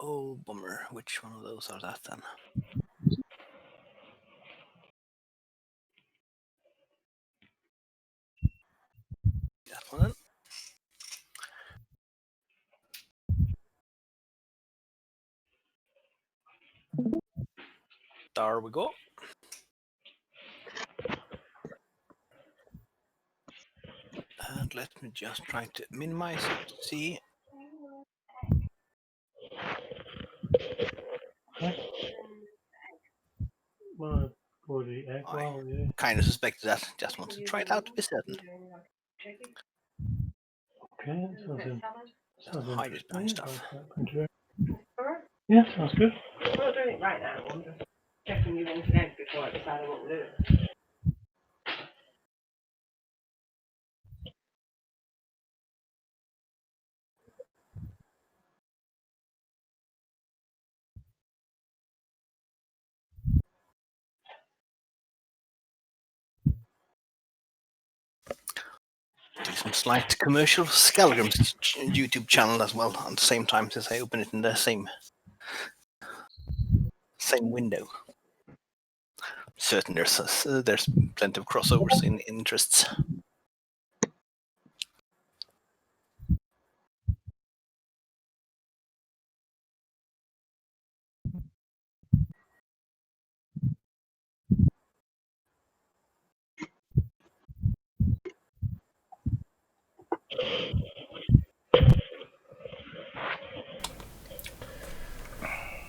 Oh, bummer. Which one of those are that then? That one then. There we go. And let me just try to minimize it to see. Well, bloody egg, I well, yeah. kind of suspected that. Just want to try it out to be certain. Okay, sounds Hide it behind stuff. Yeah, sounds good. We're not doing it right now. I'm just checking you want an egg before I decide what we're doing. Do some slight commercial for Scalgrim's YouTube channel as well at the same time, since I open it in the same window. Certain there's plenty of crossovers in interests.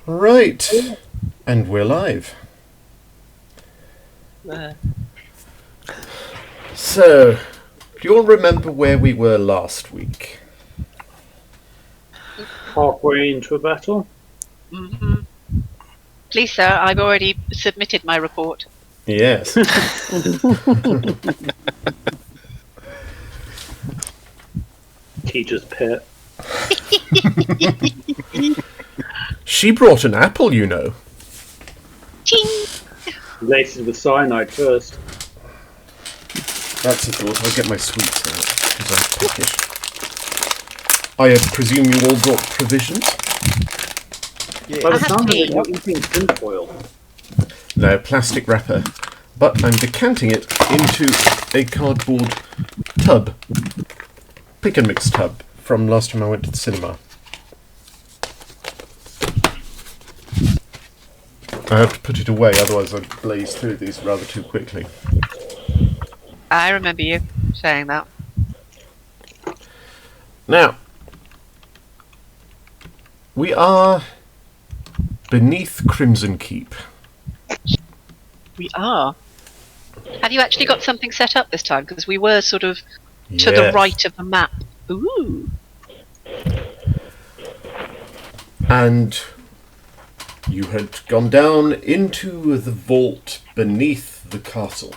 Right, and we're live. So, do you all remember where we were last week? Halfway into a battle. Mm-hmm. Please, sir, I've already submitted my report. Yes. Teacher's pet. She brought an apple, you know. Ching! Laced with cyanide first. That's a thought. I'll get my sweets out, because I'm peckish. I presume you all brought provisions? By the I have sound of tea. it, you're eating tinfoil. No, plastic wrapper. But I'm decanting it into a cardboard tub. Pick and mix tub from last time I went to the cinema. I have to put it away, otherwise I'd blaze through these rather too quickly. I remember you saying that. Now, we are beneath Crimson Keep. We are. Have you actually got something set up this time? Because we were sort of to the right of the map. Ooh. And you had gone down into the vault beneath the castle.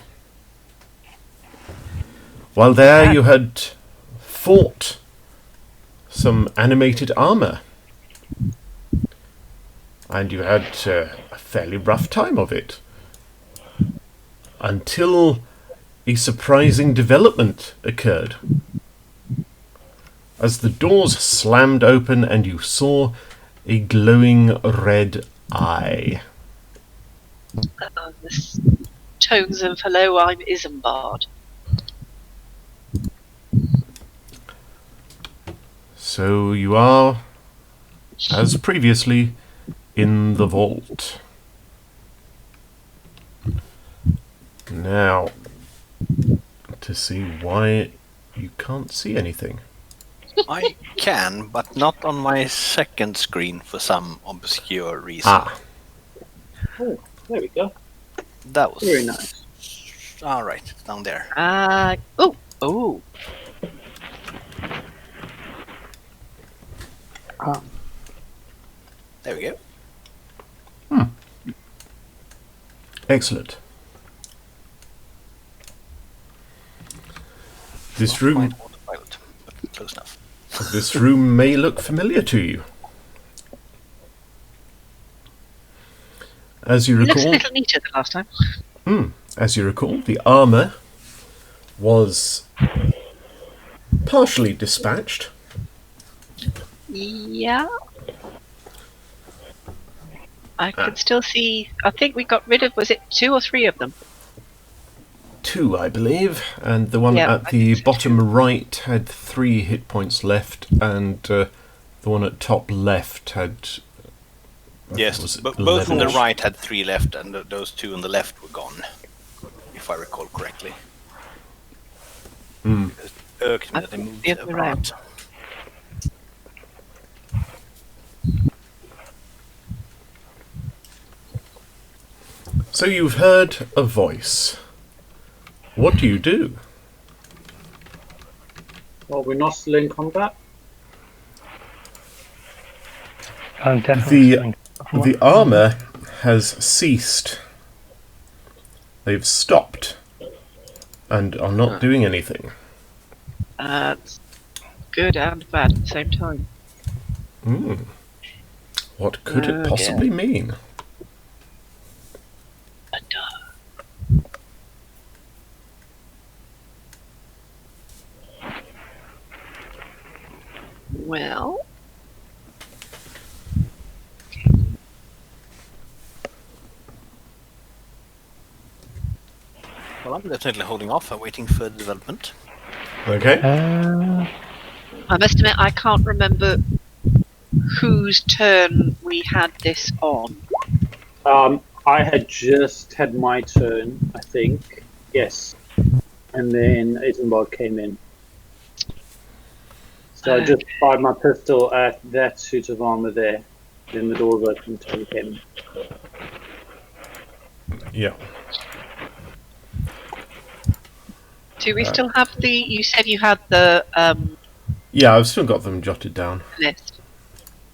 While there you had fought some animated armour. And you had a fairly rough time of it. Until a surprising development occurred. As the doors slammed open and you saw a glowing red eye. This tones of hello, I'm Isembard. So you are, as previously, in the vault. Now, to see why you can't see anything. I can, but not on my second screen for some obscure reason. Ah, Oh, there we go. That was Very nice. All right, it's down there. Oh. There we go. excellent. This Not room, quite autopilot, but close enough. this room may look familiar to you. As you It looks a recall, little neater than last time. As you recall, the armour was partially dispatched, Yeah. I can still see. I think we got rid of. Was it 2 or 3 of them? 2, I believe, and the one Yeah, at I the think so bottom right had 3 hit points left, and the one at top left had. Yes, both on 11. the right had 3 left, and those 2 on the left were gone, if I recall correctly. Mm. Because it irked me that they moved The other way round. apart. So you've heard a voice. What do you do? Well, we're not still in combat. I'm definitely The armour has ceased. They've stopped and are not doing anything. It's good and bad at the same time. Mm. What could it possibly mean? Well, Well, I'm definitely holding off and waiting for the development. Okay. I must admit I can't remember whose turn we had this on. I had just had my turn, I think. Yes. And then Isembard came in. So I just fired my pistol at that suit of armour there. Then the door opened and he came in. Yeah. Do we still have the? You said you had the Yeah, I've still got them jotted down. list.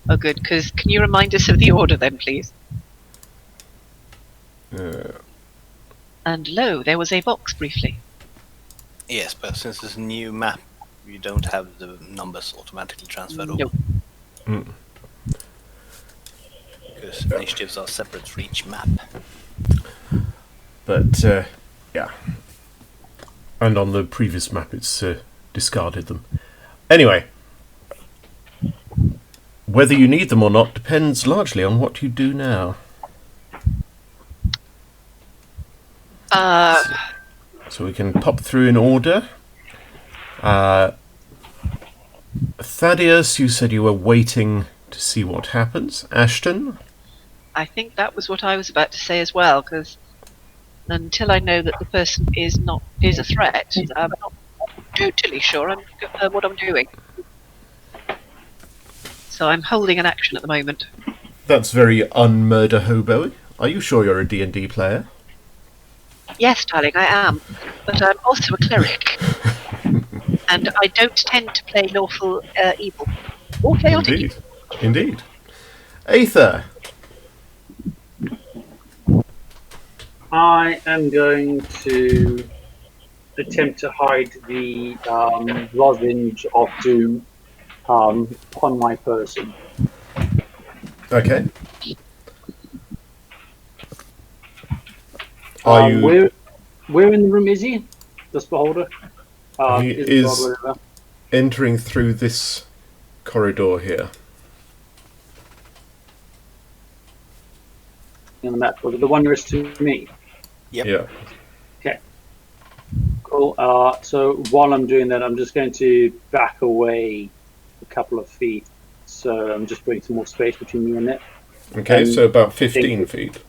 Oh, good. Because can you remind us of the order then, please? And lo, there was a box briefly. Yes, but since it's a new map, you don't have the numbers automatically transferred over. Nope. Mm. Because initiatives are separate for each map. But, yeah. And on the previous map, it's discarded them. Anyway, whether you need them or not depends largely on what you do now. So we can pop through in order. Thaddeus, you said you were waiting to see what happens. Ashton? I think that was what I was about to say as well. Because until I know that the person is a threat, I'm not totally sure what I'm doing. So I'm holding an action at the moment. That's very unmurder hobo. Are you sure you're a D&D player? Yes, darling, I am. But I'm also a cleric. And I don't tend to play lawful evil. Or chaotic Indeed. evil. Indeed. Aether. I am going to attempt to hide the lozenge of doom on my person. Okay. Are you... Where in the room is he? This beholder? He is entering through this corridor here. In the map, the one nearest to me. Yep. Yeah. Okay. Cool. So while I'm doing that, I'm just going to back away a couple of feet. So I'm just putting some more space between me and it. Okay, so about 15 feet.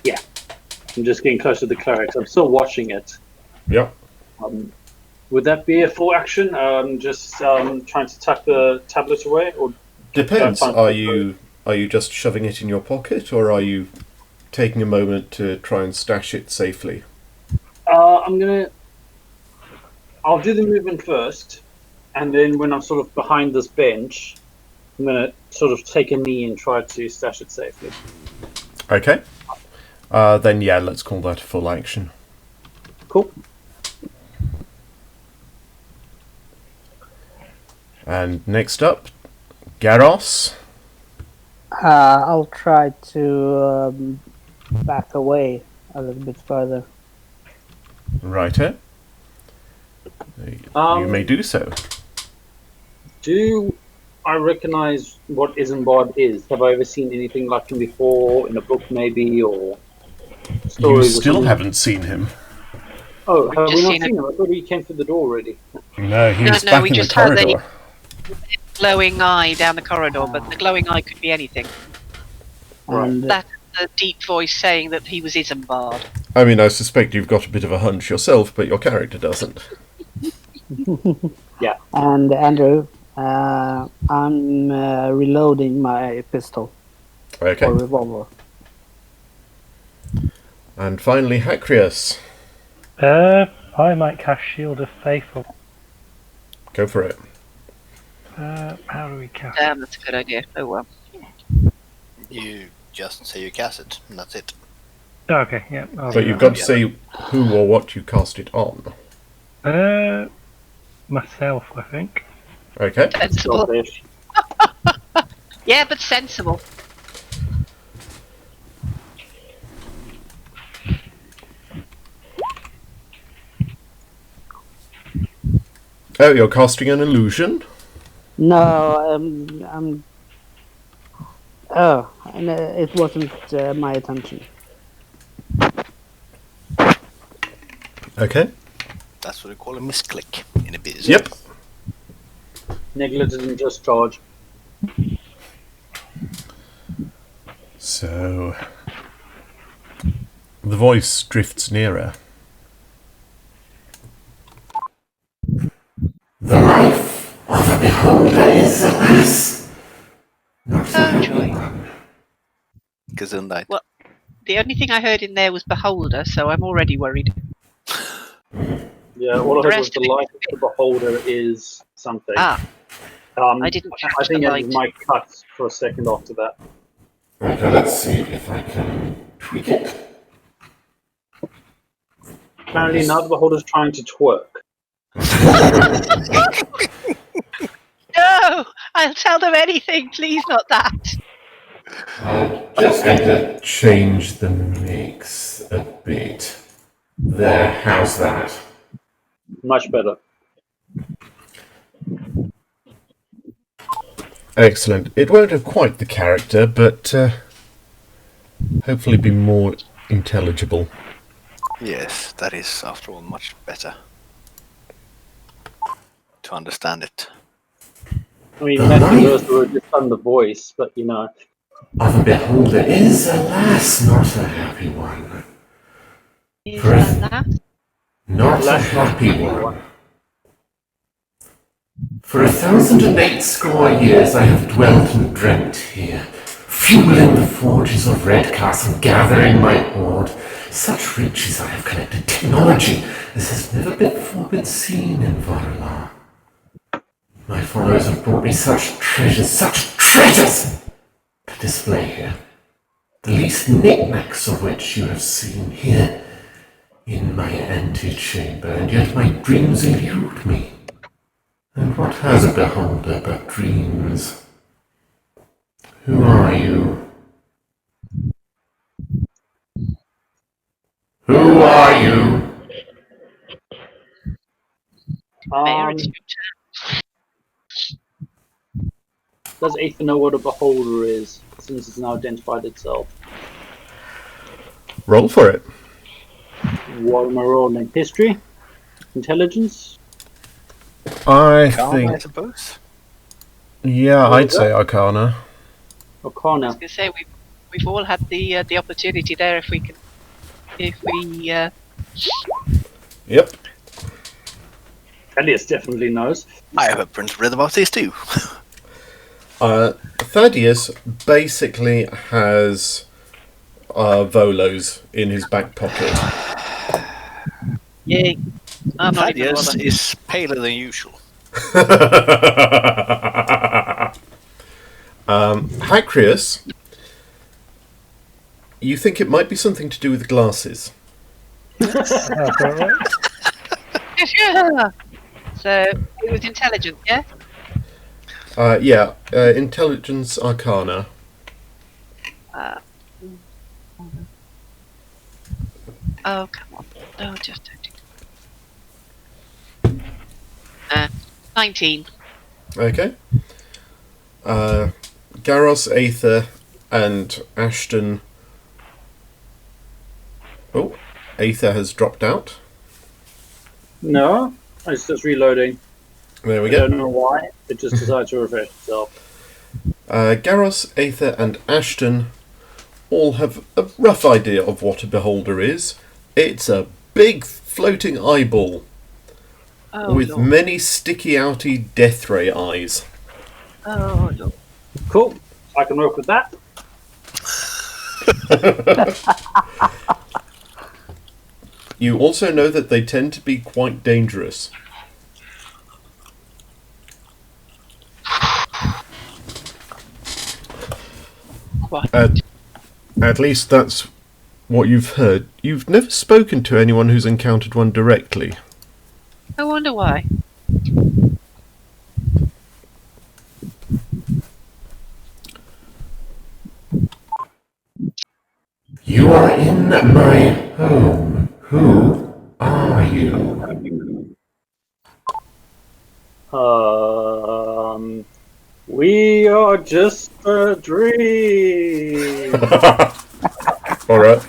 Yeah. I'm just getting closer to the clerics. I'm still watching it. Yep. Would that be a full action? Just trying to tuck the tablet away, or Depends. Are you just shoving it in your pocket, or are you taking a moment to try and stash it safely? I'll do the movement first, and then when I'm sort of behind this bench, I'm gonna sort of take a knee and try to stash it safely. Okay. Then yeah, let's call that a full action. Cool. And next up, Garros. I'll try to back away a little bit further. Righto. You may do so. Do I recognise what Isembard is. Have I ever seen anything like him before, in a book maybe, or You stories or still something? haven't seen him. Oh, have just we not seen seen him? I thought he came through the door already. No, he's No, back we in the just had corridor. glowing eye down the corridor, but the glowing eye could be anything. And That the deep voice saying that he was Isembard. I mean, I suspect you've got a bit of a hunch yourself, but your character doesn't. and Andrew, I'm reloading my pistol Okay. or revolver. And finally, Hacrius. I might cast Shield of Faithful. Go for it. How do we cast? Damn, that's a good idea. Oh well. You just say you cast it, and that's it. Okay, yeah. But you've got to say who or what you cast it on. Myself, I think. Okay. Sensible. Selfish. Yeah, but sensible. Oh, you're casting an illusion? No, I'm. Oh, and it wasn't my attention. Okay. That's what we call a misclick in a biz. Yep. Negligent discharge. So... the voice drifts nearer. The life of a beholder is, alas, not for Oh, joy. everyone. Gesundheit. Well, the only thing I heard in there was Beholder, so I'm already worried. Yeah, all I The heard was rest the of it- life of the beholder is something. Ah, I didn't catch I think the I light. did my cut for a second after that. Okay, let's see if I can tweak it. Apparently now the beholder's trying to twerk. No! I'll tell them anything, please not that. I'm just going to change the mix a bit. There, how's that? Much better. Excellent. It won't have quite the character, but hopefully be more intelligible. Yes, that is, after all, much better to understand it. I mean, naturally those were just done the voice, but you know. Of a beholder is, alas, not a happy one. Is Correct. that? Not a happy one. For 1,008 score years I have dwelt and dreamt here, fueling the forges of Redcastle, gathering my hoard. Such riches I have collected, technology as has never before been seen in Varla. My followers have brought me such treasures to display here. The least knickknacks of which you have seen here in my antechamber, and yet my dreams elude me. And what has a beholder but dreams? Who are you? Who are you? Mayor, it's your Does Aether know what a beholder is, since it's now identified itself? Roll for it. What am I rolling? History? Intelligence? I I suppose. Yeah, What I'd was say Arcana. Arcana? I was going to say we've all had the opportunity there if we Yep. Elias definitely knows. I have a print read about this too. Thaddeus basically has Volos in his back pocket. Yay. I'm not even Thaddeus bothered. is paler than usual. Hacrius, you think it might be something to do with glasses? That's all right. Yeah. So it was intelligent, yeah? Yeah, Intelligence Arcana. Oh, come on. No, just don't do 19. Okay. Garros, Aether, and Ashton. Oh, Aether has dropped out. No, it's just reloading. There we I go. don't know why. It just decided to refresh itself. Garros, Aether, and Ashton all have a rough idea of what a beholder is. It's a big floating eyeball Oh, with Lord. many sticky outy death ray eyes. Oh, Lord. Cool. I can work with that. You also know that they tend to be quite dangerous. What? At least that's what you've heard. You've never spoken to anyone who's encountered one directly. I wonder why. You are in my home. Who are you? We are just a dream. Alright.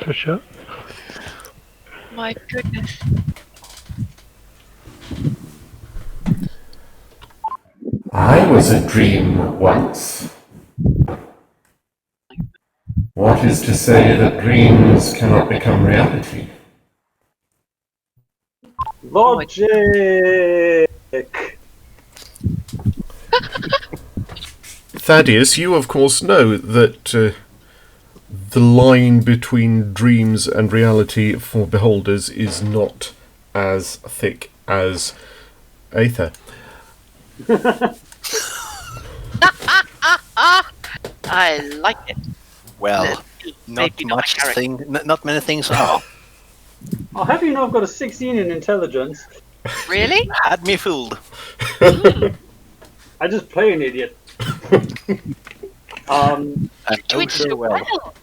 For sure. My goodness. I was a dream once. What is to say that dreams cannot become reality? Logic. Thaddeus, you of course know that the line between dreams and reality for beholders is not as thick as Aether. I like it. Well, Maybe not much my thing. Not many things are. I'll have you know I've got a 16 in intelligence. Really? Had me fooled. I just play an idiot. And Do it so well.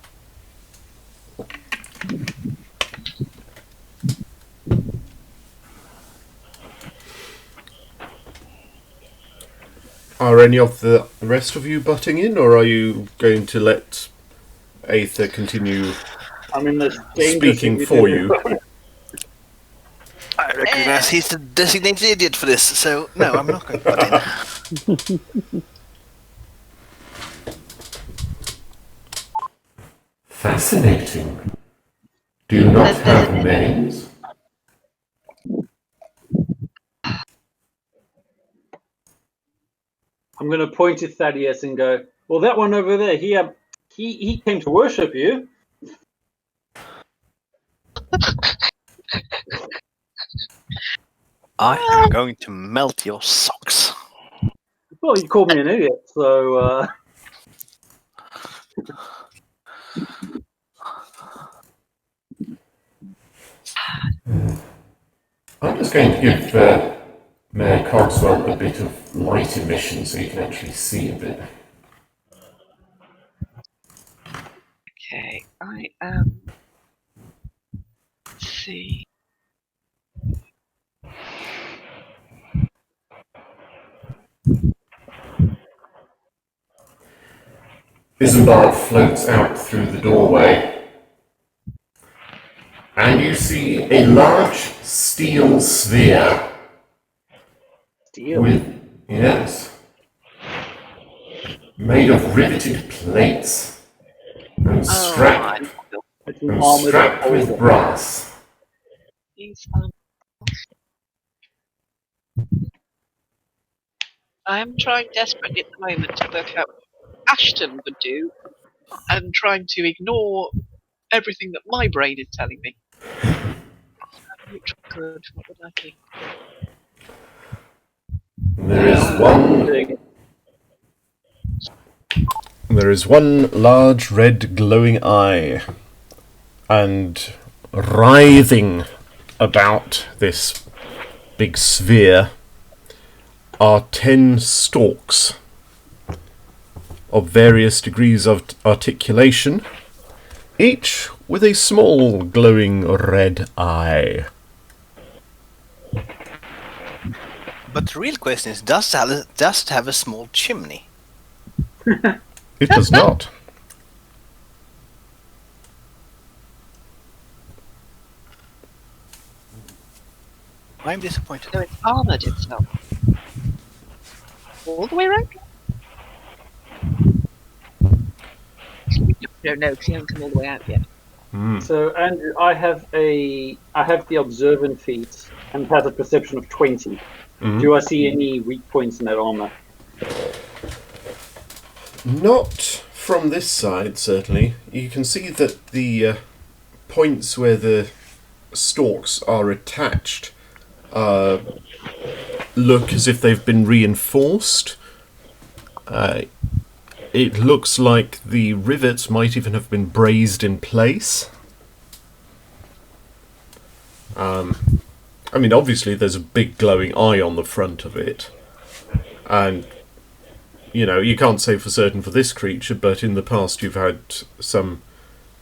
Are any of the rest of you butting in, or are you going to let Aether continue I mean, there's danger speaking for you? I recognize he's the designated idiot for this, so no, I'm not going to put in. Fascinating. Do you not have names? I'm going to point at Thaddeus and go, well, that one over there, he came to worship you. I am going to melt your socks. Well, you called me an idiot, so... I'm just going to give Mayor Cogswell a bit of light emission so you can actually see a bit. Okay, I let's see. Isembard floats out through the doorway, and you see a large steel sphere Steel. made of riveted plates and strapped It's an armored with beholder. brass. These, I'm trying desperately at the moment to work out what Ashton would do, and trying to ignore everything that my brain is telling me. Good. What would I think? There is one large red glowing eye, and writhing about this big sphere are 10 stalks of various degrees of articulation, each with a small glowing red eye. But the real question is, does it have a small chimney? It does not. I'm disappointed. So it's armoured itself. All the way around? We don't know because you haven't come all the way out yet. So, Andrew, I have the observant feat and has a perception of 20. Do I see any weak points in that armor? Not from this side, certainly. You can see that the points where the stalks are attached look as if they've been reinforced. It looks like the rivets might even have been brazed in place. I mean, obviously there's a big glowing eye on the front of it. And, you know, you can't say for certain for this creature, but in the past you've had some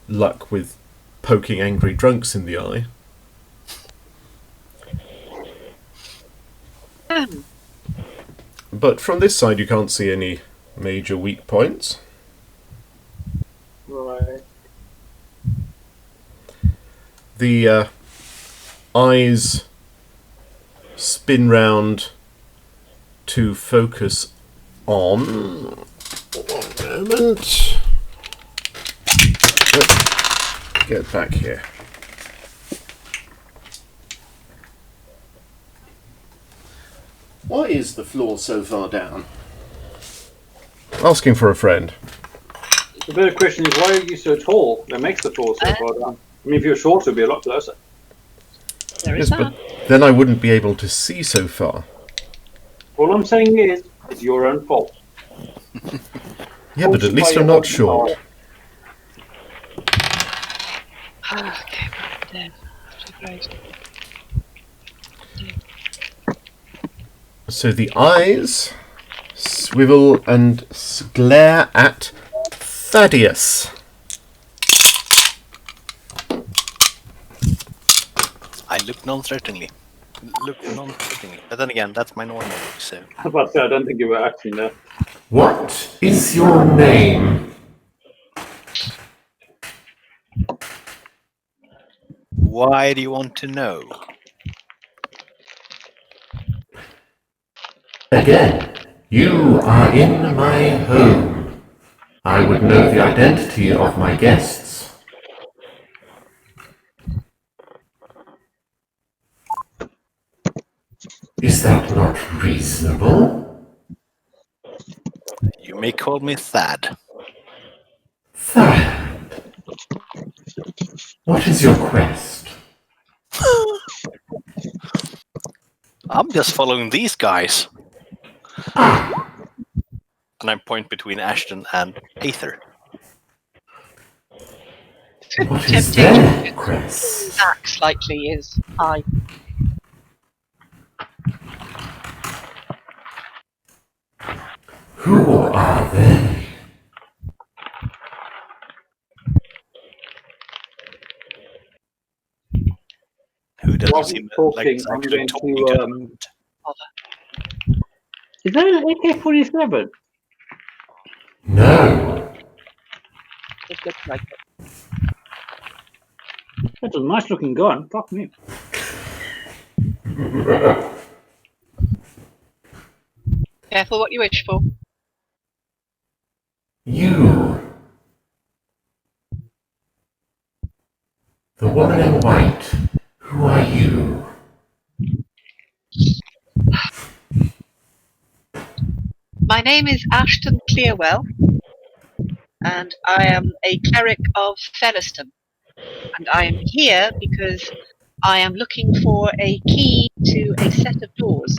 luck with poking angry drunks in the eye. But from this side you can't see any major weak points. Right. The eyes spin round to focus on... One moment. Get back here. Why is the floor so far down? Asking for a friend. The better question is, why are you so tall? That makes the floor so far down. I mean, if you're short, it'd be a lot closer. There is Yes, that. but then I wouldn't be able to see so far. All I'm saying is, it's your own fault. Yeah, but at least I'm not short. Okay, there. Great. So the eyes swivel and glare at Thaddeus. I look non-threateningly. But then again, that's my normal look, so... I was about to say, I don't think you were acting there. What is your name? Why do you want to know? Again, you are in my home. I would know the identity of my guests. Is that not reasonable? You may call me Thad. Thad. What is your quest? I'm just following these guys. And I point between Ashton and Aether. What is their quest? Back slightly is high. Who are they? Who doesn't While seem he's talking, like it's I'm actually going talking to, to them? Is that an AK-47? No. It looks like it. That's a nice looking gun. Fuck me. Careful what you wish for. You. The woman in white. Who are you? My name is Ashton Clearwell, and I am a cleric of Felliston. And I am here because I am looking for a key to a set of doors,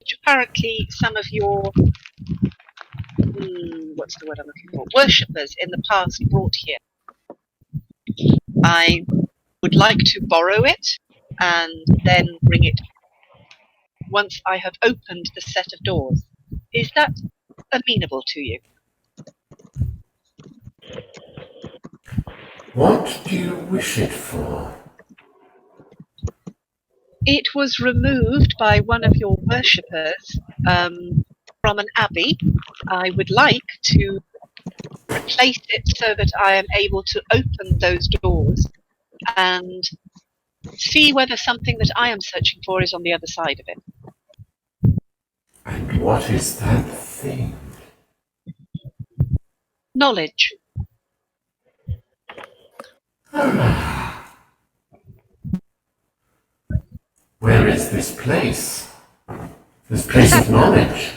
which apparently some of your, what's the word I'm looking for, worshippers in the past brought here. I would like to borrow it and then bring it once I have opened the set of doors. Is that amenable to you? What do you wish it for? It was removed by one of your worshippers from an abbey. I would like to replace it so that I am able to open those doors and see whether something that I am searching for is on the other side of it. And what is that thing? Knowledge. Where is this place? This place of knowledge?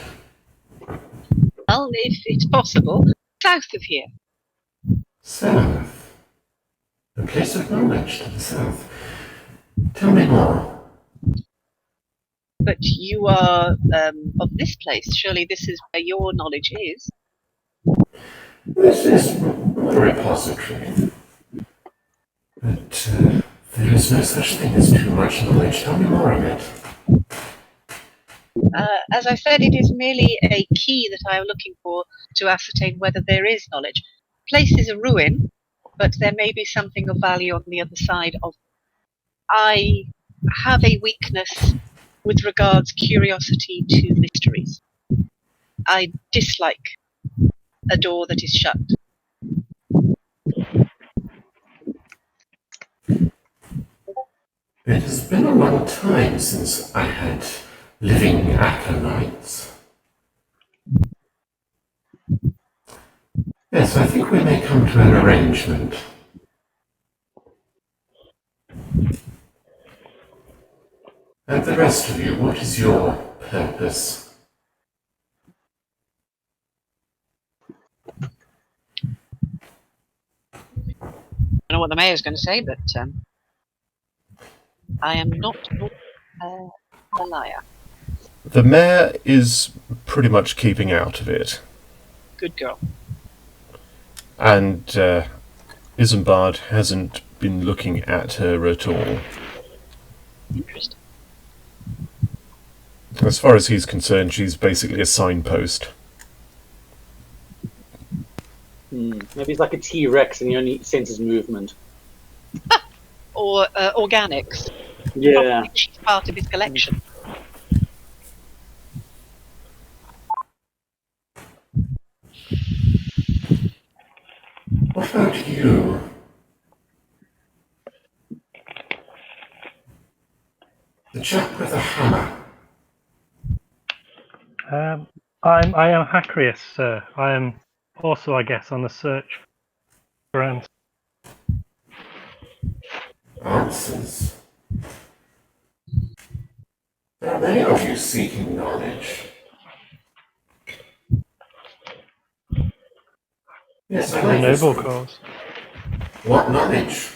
Well, if it's possible, south of here. South. A place of knowledge to the south. Tell me more. But you are of this place. Surely this is where your knowledge is. This is a repository. But there is no such thing as too much knowledge. Tell me more of it. As I said, it is merely a key that I am looking for to ascertain whether there is knowledge. The place is a ruin, but there may be something of value on the other side of. I have a weakness with regards curiosity to mysteries. I dislike a door that is shut. It has been a long time since I had living acolytes. Yes, I think we may come to an arrangement. And the rest of you, what is your purpose? I don't know what the mayor's going to say, but I am not a liar. The mayor is pretty much keeping out of it. Good girl. And Isembard hasn't been looking at her at all. Interesting. As far as he's concerned, she's basically a signpost. Maybe it's like a T-Rex and he only senses movement. Or organics. Yeah. Probably she's part of his collection. What about you? The chap with the hammer. I am Hacrius, sir. I am also, I guess, on the search for answers. Answers. There are many of you seeking knowledge. Yes, I A like this noble one. cause. What knowledge?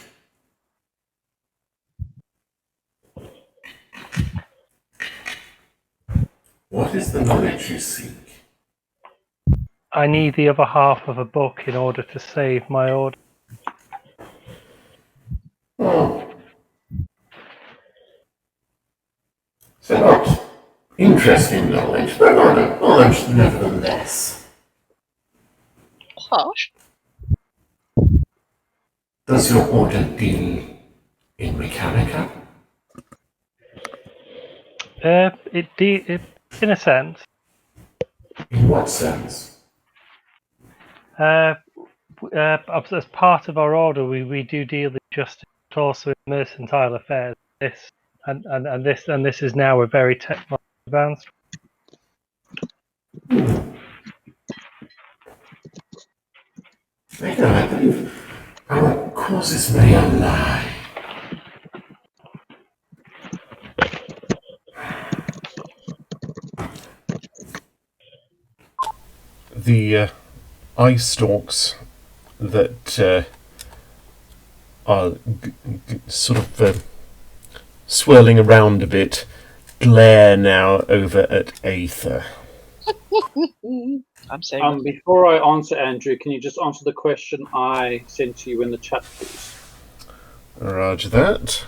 What is the knowledge you seek? I need the other half of a book in order to save my order. Oh. So not interesting knowledge, but knowledge nevertheless. Harsh. Does your order deal in Mechanica? It in a sense. In what sense? As part of our order, we do deal in justice, but also in mercantile affairs. This and this is now a very technologically advanced. I believe our causes may lie. The eye stalks that are sort of swirling around a bit glare now over at Aether. I'm saying. Before I answer, Andrew, can you just answer the question I sent to you in the chat, please? Roger that.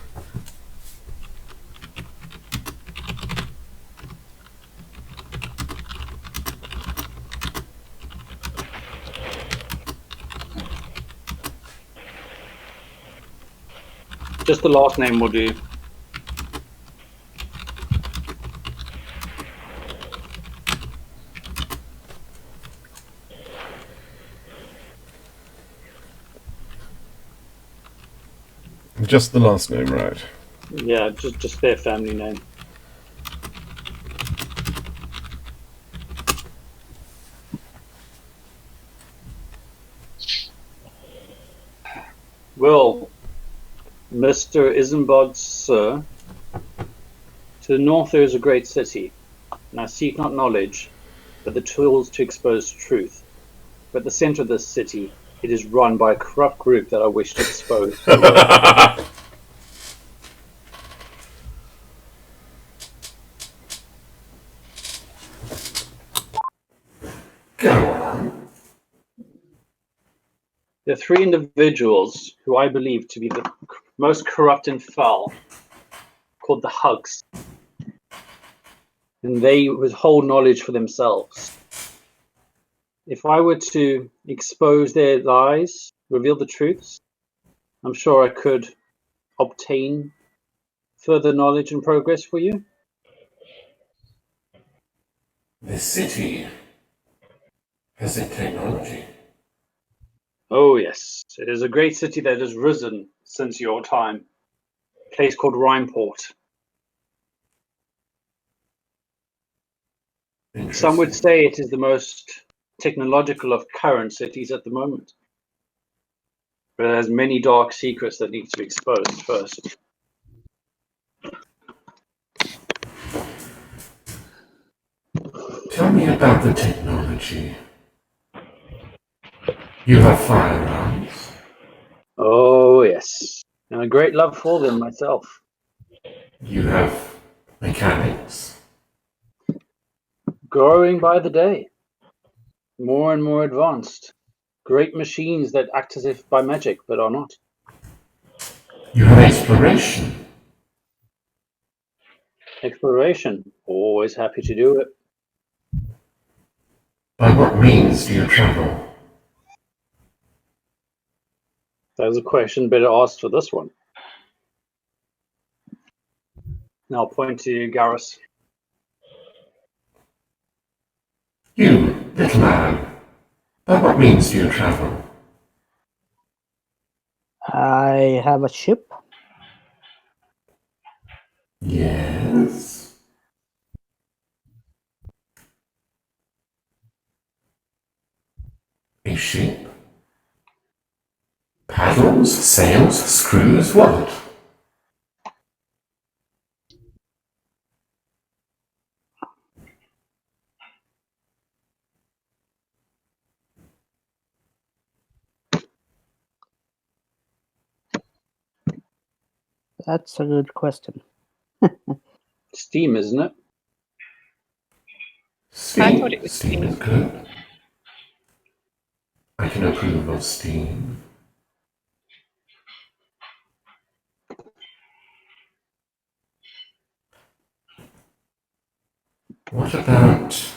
Just the last name will do. Just the last name, right? Yeah, just their family name. Well, Mr. Isembard, sir, to the north there is a great city, and I seek not knowledge, but the tools to expose truth. But at the center of this city, it is run by a corrupt group that I wish to expose. Go on. There are three individuals who I believe to be the most corrupt and foul, called the Hugs. And they withhold knowledge for themselves. If I were to expose their lies, reveal the truths, I'm sure I could obtain further knowledge and progress for you. This city has a technology. Oh yes, it is a great city that has risen since your time. A place called Rimeport. Some would say it is the most technological of current cities at the moment. But it has many dark secrets that need to be exposed first. Tell me about the technology. You have firearms. Oh yes, and a great love for them myself. You have mechanics. Growing by the day. More and more advanced. Great machines that act as if by magic, but are not. You have exploration. Exploration. Always happy to do it. By what means do you travel? That was a question better asked for this one. Now I'll point to you, Garrus. You, little man, by what means do you travel? I have a ship. Yes. A ship? Paddles, sails, screws, what? That's a good question. Steam, isn't it? Steam. I thought it was Steam is good. I can approve of steam. What about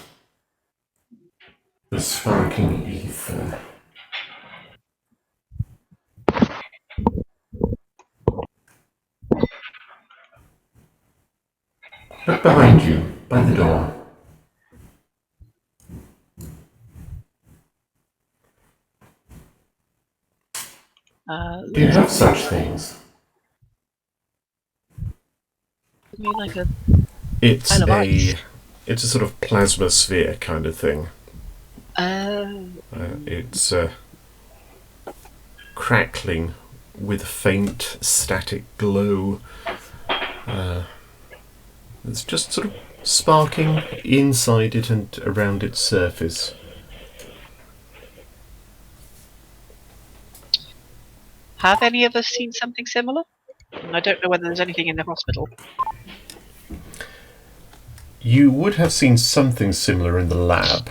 the sparking ether? Look behind you, by the door. Do you have such things? Like a It's pile of ice. it's a sort of plasma sphere kind of thing. Oh. It's crackling with faint static glow. It's just sort of sparking inside it and around its surface. Have any of us seen something similar? I don't know whether there's anything in the hospital. You would have seen something similar in the lab.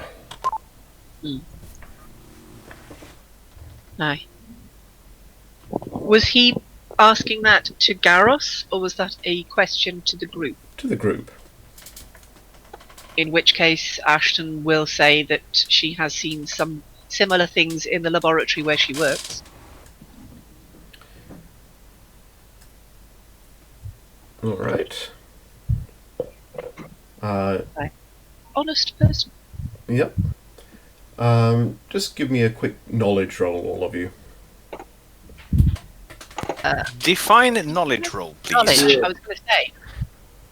Aye. Was he asking that to Garros, or was that a question to the group? To the group. In which case, Ashton will say that she has seen some similar things in the laboratory where she works. All right. Honest person. Yep. Just give me a quick knowledge roll, all of you. Define knowledge roll, please. Knowledge, Yeah. I was going to say.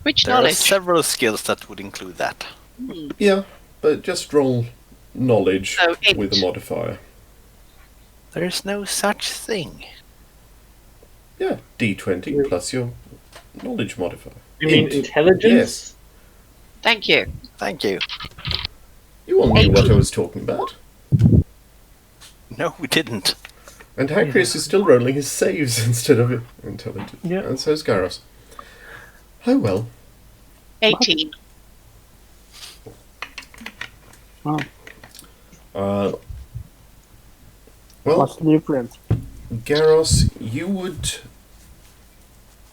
Which There are knowledge? several skills that would include that. Yeah, but just roll knowledge So, with a int. modifier. There is no such thing. Yeah, D20 plus your knowledge modifier. You mean Int. intelligence? Yes. Thank you. Thank you. You all knew what I was talking about. No, we didn't. And Hagrid is still rolling his saves instead of intelligence. Yeah. And so's Garros. Oh well. 18. Oh, Well, what's the difference? Garros, you would,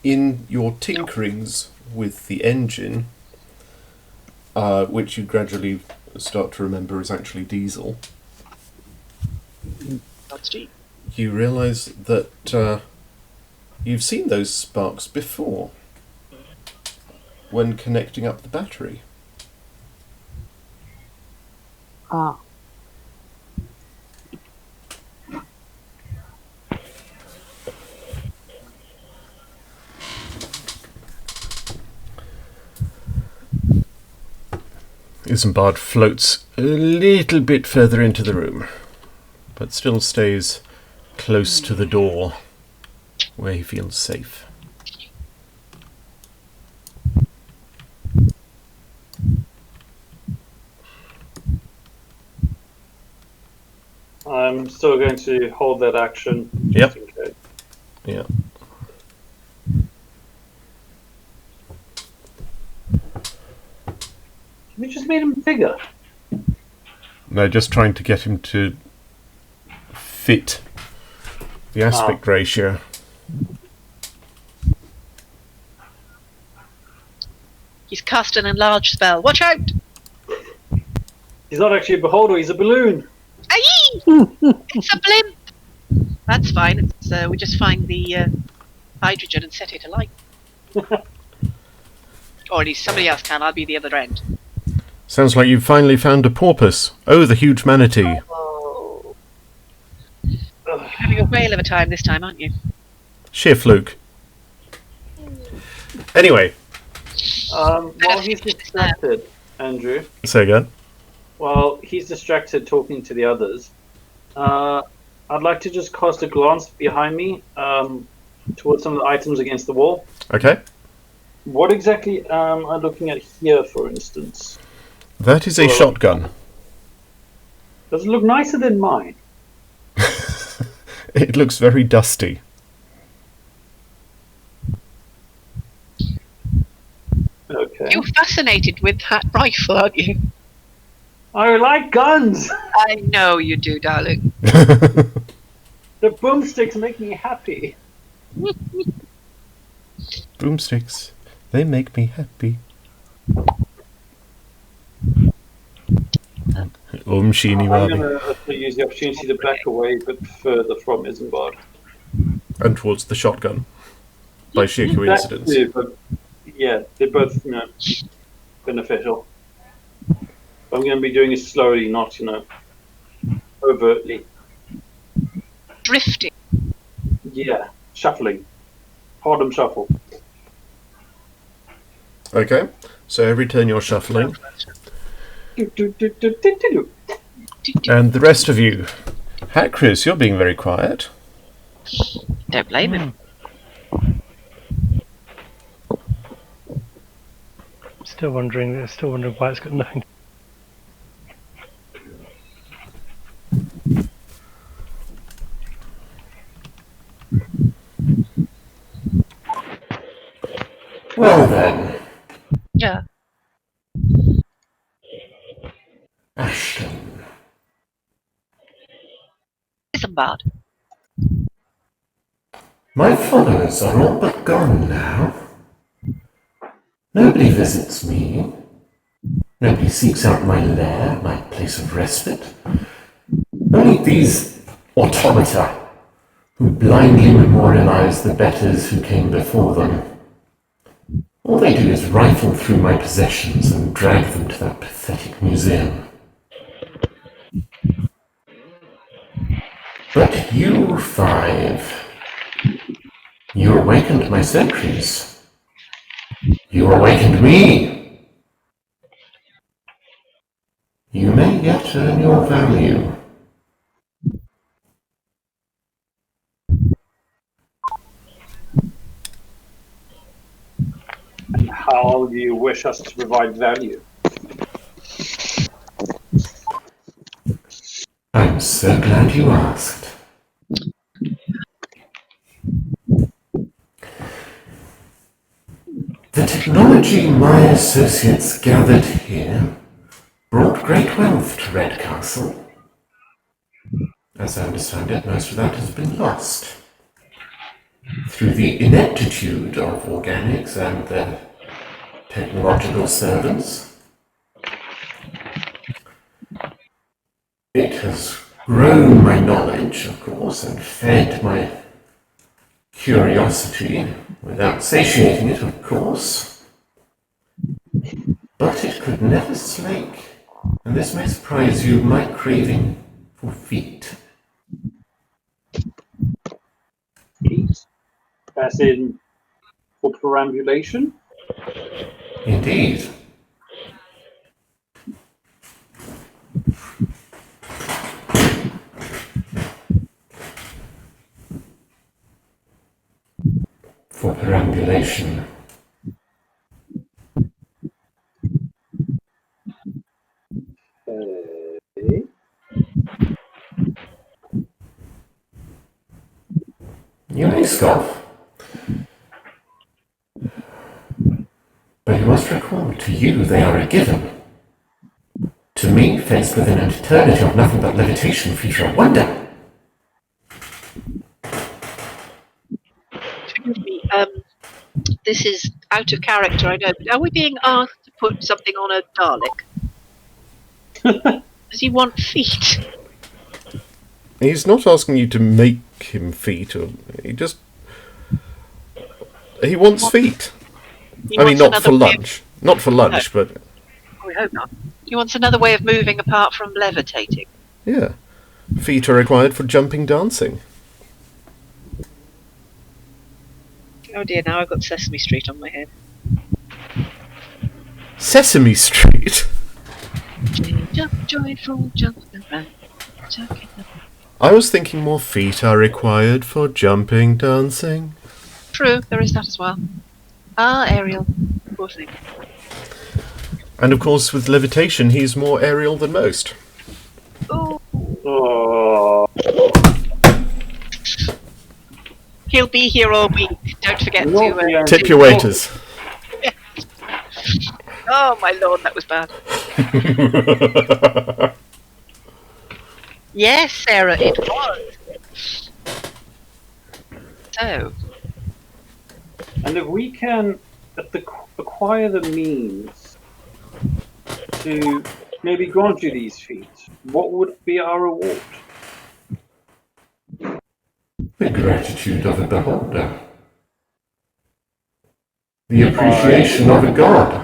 in your tinkerings with the engine, which you gradually start to remember is actually diesel, That's cheap. you realise that you've seen those sparks before when connecting up the battery. Ah, Isembard floats a little bit further into the room, but still stays close to the door where he feels safe. I'm still going to hold that action. Yep. Just in case. Yeah. We just made him bigger. No, just trying to get him to fit the aspect ratio. He's cast an enlarge spell. Watch out! He's not actually a beholder, he's a balloon. Aye! It's a blimp! That's fine. It's, we just find the hydrogen and set it alight. Or at least somebody else can. I'll be the other end. Sounds like you've finally found a porpoise. Oh, the huge manatee. Oh. You're having a whale of a time this time, aren't you? Sheer fluke. Anyway, While he's distracted, Andrew, say again. while he's distracted talking to the others, I'd like to just cast a glance behind me towards some of the items against the wall. Okay. What exactly am I looking at here, for instance? That is a Well- shotgun. Does it look nicer than mine? It looks very dusty. Okay. You're fascinated with that rifle, aren't you? I like guns! I know you do, darling. The boomsticks make me happy. Boomsticks. They make me happy. Sheeny I'm Wabi. going to use the opportunity to back away a bit further from Isembard. And towards the shotgun. By sheer That coincidence. too, but yeah, they're both, beneficial. I'm going to be doing it slowly, not, overtly. Drifting. Yeah, shuffling. Harlem shuffle. Okay. So every turn you're shuffling. Do, do, do, do, do, do, do. And the rest of you. Hat Chris, you're being very quiet. Don't blame him. Still wondering why it's got nothing. Well then, Yeah. Ashton. Isembard. My followers are all but gone now. Nobody visits me. Nobody seeks out my lair, my place of respite. Only these automata who blindly memorialize the betters who came before them. All they do is rifle through my possessions and drag them to that pathetic museum. But you five, You awakened my sentries. You awakened me. You may yet earn your value. How do you wish us to provide value? I'm so glad you asked. The technology my associates gathered here brought great wealth to Redcastle. As I understand it, most of that has been lost. Through the ineptitude of organics and their technological servants. It has grown my knowledge, of course, and fed my curiosity, without satiating it, of course. But it could never slake, and this may surprise you, my craving for feet. Feet? As in, for perambulation? Indeed. For perambulation. You may scoff. But you must recall, to you they are a given. To me, faced with an eternity of nothing but levitation, feature a wonder. Forgive me. This is out of character, I know, but are we being asked to put something on a Dalek? Does he want feet? He's not asking you to make him feet, or he wants feet. He I mean, wants not another for way lunch. Not for lunch, but Of, we hope not. He wants another way of moving apart from levitating. yeah. Feet are required for jumping dancing. Oh dear, now I've got Sesame Street on my head. Sesame Street? Jump, joyful, jump around. I was thinking more feet are required for jumping dancing. True, there is that as well. Ah, Ariel. Poor thing. And of course, with levitation, he's more aerial than most. Oh. Oh. He'll be here all week. Don't forget to... Tip your waiters. Oh, my lord, that was bad. Yes, Sarah, it was. So... And if we can acquire the means to maybe grant you these feats, what would be our reward? The gratitude of a beholder. The appreciation of a god.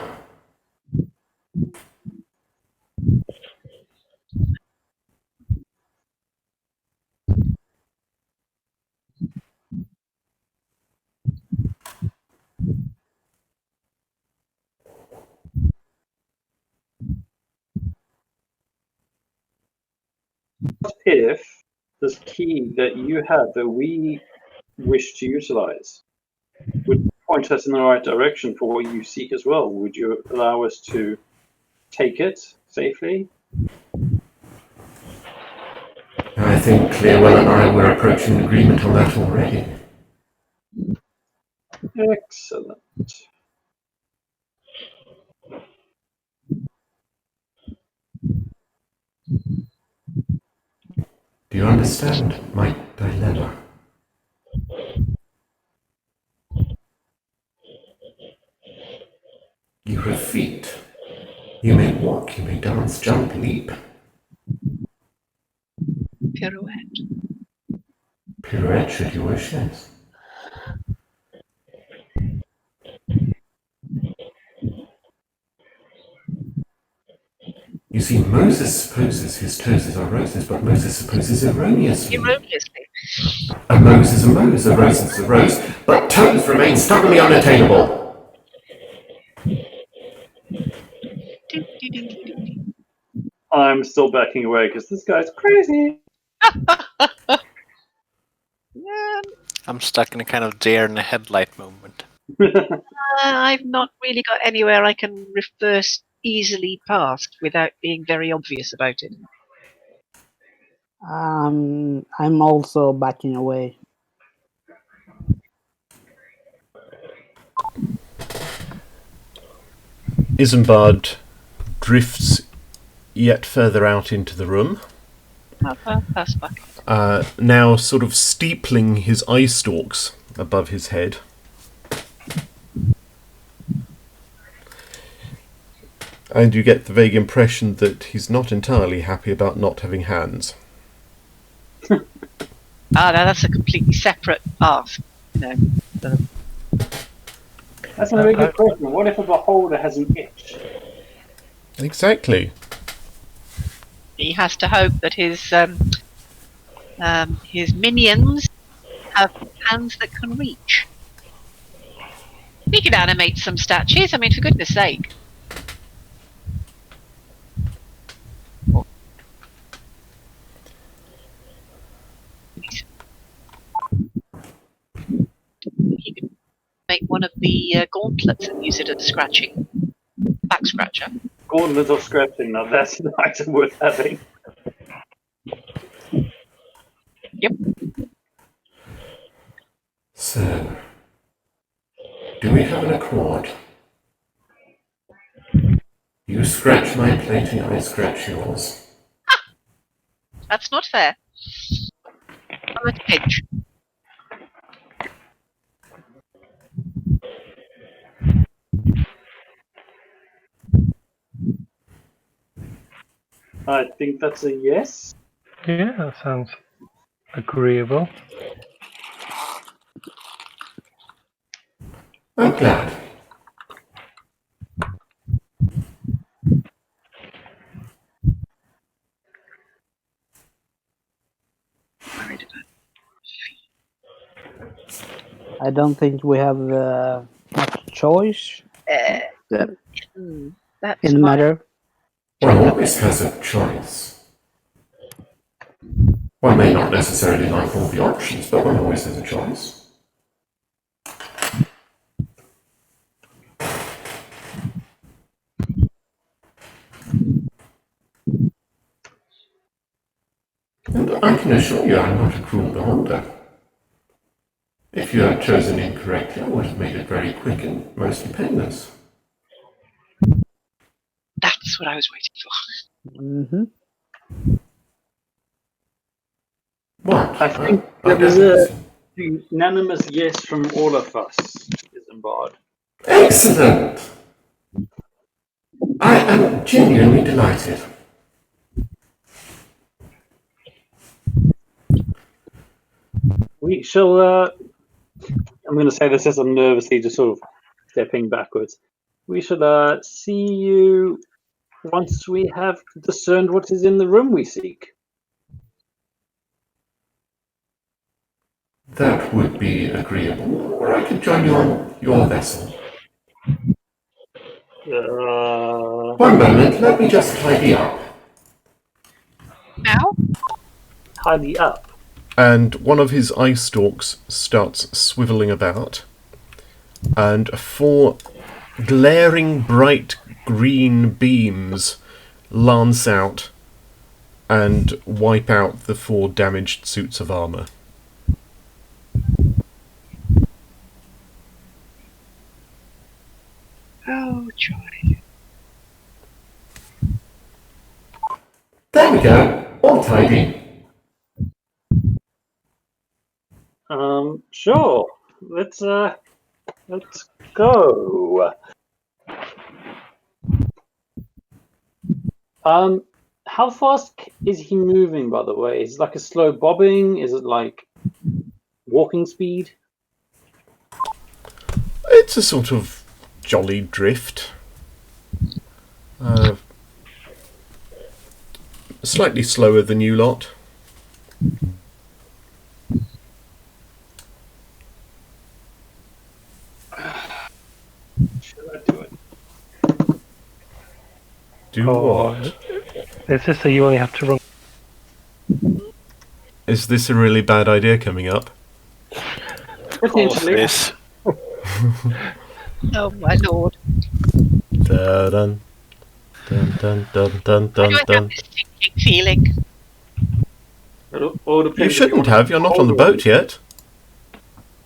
What if this key that you have that we wish to utilize would point us in the right direction for what you seek as well? Would you allow us to take it safely? I think Clearwell and I were approaching an agreement on that already. Excellent. Do you understand my dilemma? You have feet. You may walk, you may dance, jump, leap. Pirouette. Pirouette, should you wish, yes. You see, Moses supposes his toes are roses, but Moses supposes erroneously. Erroneously. A Mose is a Mose, a rose is a rose, but toes remain stubbornly unattainable. Do, do, do, do, do. I'm still backing away because this guy's crazy. I'm stuck in a kind of deer in the headlight moment. I've not really got anywhere I can reverse easily past without being very obvious about it. I'm also backing away. Isembard drifts yet further out into the room, Pass back. now sort of steepling his eye stalks above his head. And you get the vague impression that he's not entirely happy about not having hands. Now that's a completely separate ask. That's a very good question. What if a beholder has an itch? Exactly. He has to hope that his minions have hands that can reach. We could animate some statues. I mean, for goodness sake. You could make one of the gauntlets and use it as a scratching back scratcher. Gauntlet of scratching. Now that's an item worth having. Yep. So, do we have an accord? You scratch my plating, I scratch yours. That's not fair. I'm at a pinch. I think that's a yes. Yeah, that sounds agreeable. I'm glad. I don't think we have much choice That's in the my matter. One always has a choice. One may not necessarily like all the options, but one always has a choice. And I can assure you I'm not a cruel beholder. If you had chosen incorrectly, I would have made it very quick and mostly painless. That's what I was waiting for. Mm-hmm. What? I think there was a unanimous yes from all of us, Isembard. Excellent! I am genuinely delighted. We shall, I'm going to say this as I'm nervously just sort of stepping backwards. We shall see you once we have discerned what is in the room we seek. That would be agreeable, or I could join you on your vessel. One moment, let me just tidy up. Now? Tidy up. And one of his eye stalks starts swivelling about, and 4 glaring bright green beams lance out and wipe out the 4 damaged suits of armour. Oh, joy. There we go, all tidy. Sure. Let's go. How fast is he moving, by the way? Is it like a slow bobbing? Is it like walking speed? It's a sort of jolly drift. Slightly slower than you lot. Should I do it? Do what? It's just that you only have to run. Is this a really bad idea coming up? Of course it is. Oh my lord. Dun dun dun dun dun Why do dun I have dun. this sinking feeling? All You depends if shouldn't want have. to You're not on the hold boat yet.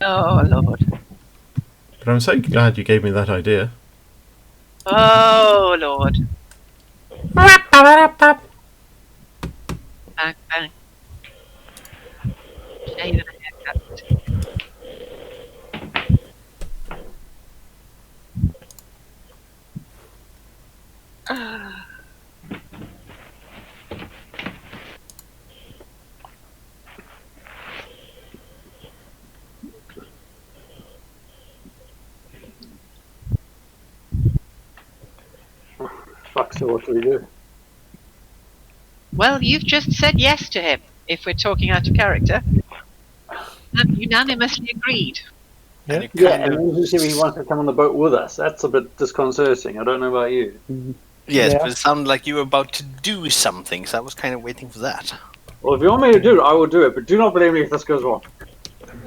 Oh lord. But I'm so glad you gave me that idea. Oh lord. Bang bang. Shave and a haircut. Ah. Fuck, so what do we do? Well, you've just said yes to him, if we're talking out of character. And unanimously agreed. And you Yeah, kind and of, then he said he wants to come on the boat with us. That's a bit disconcerting. I don't know about you. yes, Yeah. but it sounded like you were about to do something, so I was kind of waiting for that. Well, if you want me to do it, I will do it, but do not blame me if this goes wrong.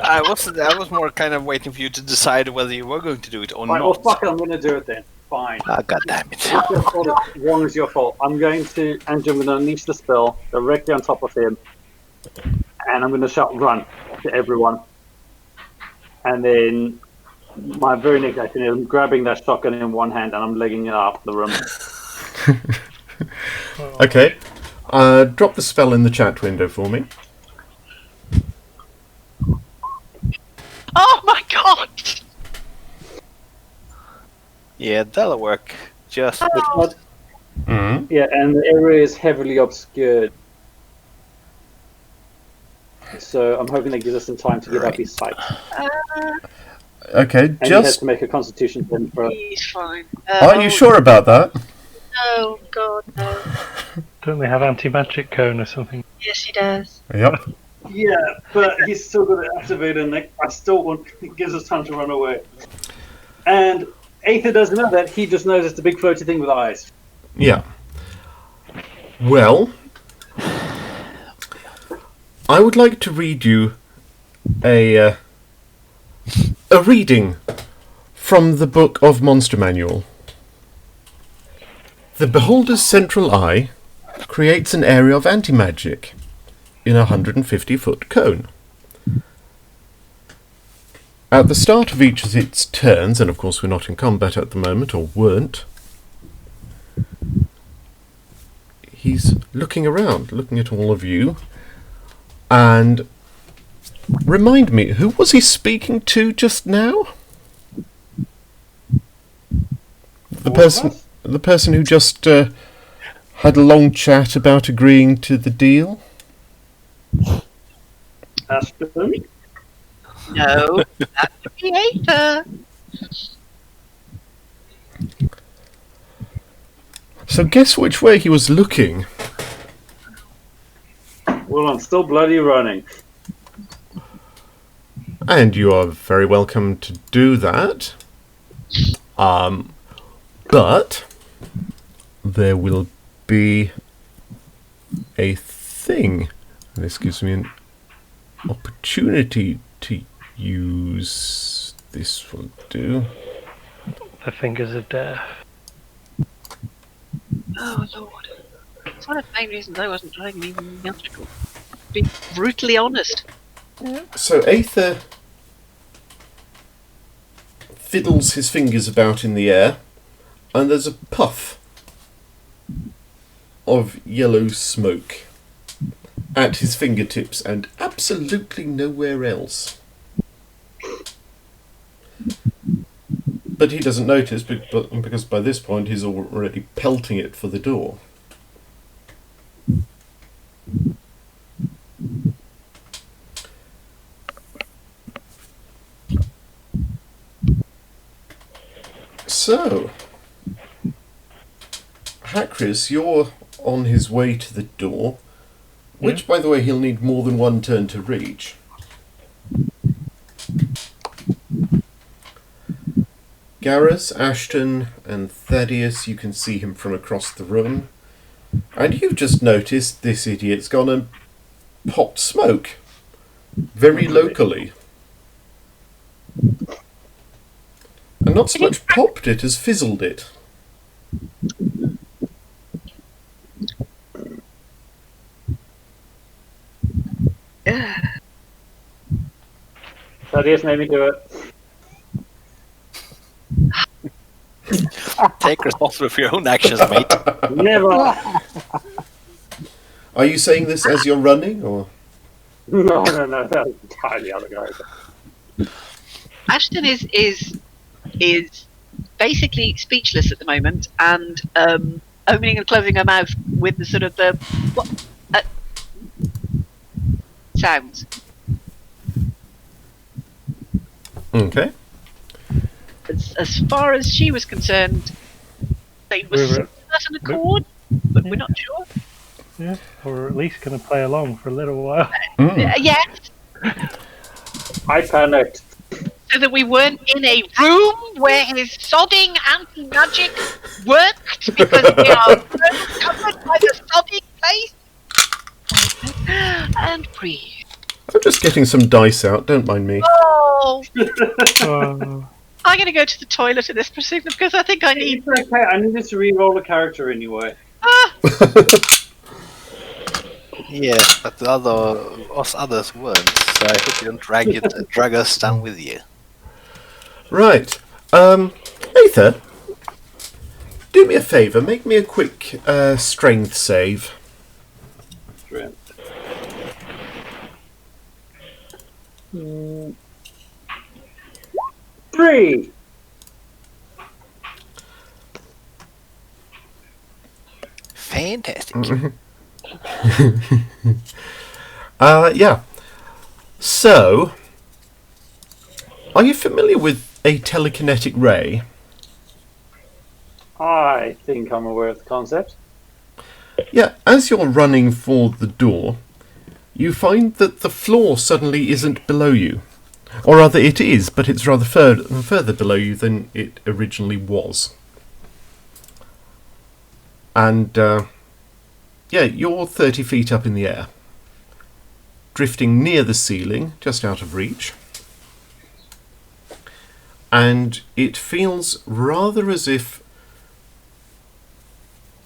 I was more kind of waiting for you to decide whether you were going to do it or Right, not. well, fuck it, I'm going to do it then. Fine. Ah, God damn it. It's your fault as long as your fault. I'm going to unleash the spell directly on top of him, and I'm going to shout "run" to everyone. And then my very next action is I'm grabbing that shotgun in one hand and I'm legging it out the room. Okay. Drop the spell in the chat window for me. Oh my god! Yeah, that'll work. Just It's not, Mm. yeah, and the area is heavily obscured. So I'm hoping that gives us some time to get up his sight. Okay, And he has just... to make a constitution saving throw. He's fine. Are you sure about that? Oh god, no. Don't they have anti-magic cone or something? Yes, he does. Yep. Yeah, but he's still going to activate it, and I still want. It gives us time to run away. And Aether doesn't know that. He just knows it's a big floaty thing with eyes. Yeah. Well, I would like to read you a reading from the Book of Monster Manual. The Beholder's central eye creates an area of anti-magic in a 150-foot cone. At the start of each of its turns, and of course we're not in combat at the moment, or weren't, he's looking around, looking at all of you, and remind me, who was he speaking to just now? The person who just had a long chat about agreeing to the deal? Ashton? No, that's the creator. So guess which way he was looking? Well, I'm still bloody running. And you are very welcome to do that. But there will be a thing. This gives me an opportunity to use. This will do. The fingers of death. Oh lord. It's one of the main reasons I wasn't trying even theatrical. To be brutally honest. So Aether fiddles his fingers about in the air, and there's a puff of yellow smoke at his fingertips and absolutely nowhere else. But he doesn't notice because by this point he's already pelting it for the door. So, Hakris, you're on his way to the door, which, by the way, he'll need more than one turn to reach. Garrus, Ashton, and Thaddeus, you can see him from across the room. And you've just noticed this idiot's gone and popped smoke. Very locally. And not so much popped it as fizzled it. Thaddeus made me do it. Take responsibility for your own actions, mate. Never! Are you saying this as you're running, or...? No, that was entirely other guys. Ashton is basically speechless at the moment, and opening and closing her mouth with the sort of the sounds. Okay. As far as she was concerned, they were certain accord, but we're not sure. Yeah, we're at least going to play along for a little while. Yes. I panicked. So that we weren't in a room where his sodding anti-magic worked, because we are covered by the sodding place. And breathe. I'm just getting some dice out, don't mind me. Oh! Oh, I'm going to go to the toilet in this proceeding because I think I need... It's okay, I needed to re-roll the character anyway. Yeah, but us others weren't, so I hope you don't drag us down with you. Right. Aether, do me a favour, make me a quick strength save. Strength. 3! Fantastic. Yeah. So, are you familiar with a telekinetic ray? I think I'm aware of the concept. Yeah, as you're running for the door, you find that the floor suddenly isn't below you. Or rather, it is, but it's rather further below you than it originally was. And, yeah, you're 30 feet up in the air, drifting near the ceiling, just out of reach. And it feels rather as if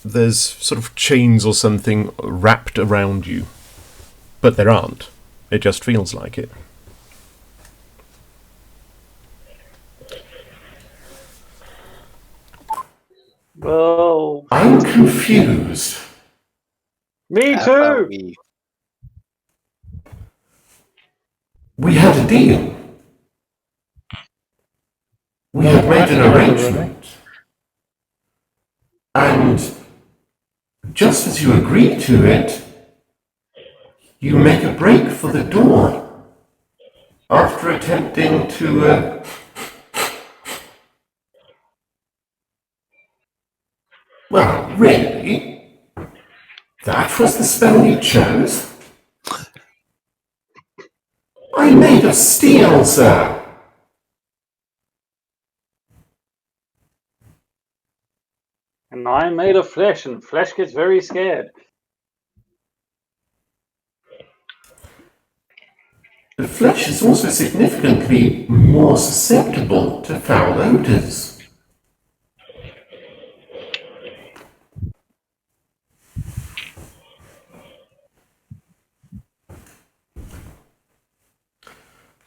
there's sort of chains or something wrapped around you. But there aren't. It just feels like it. Well, I'm confused. me How too! about We had a deal. We had made an arrangement. And just as you agreed to it, you make a break for the door after attempting to... Well, really? That was the spell you chose? I'm made of steel, sir. And I'm made of flesh, and flesh gets very scared. The flesh is also significantly more susceptible to foul odors.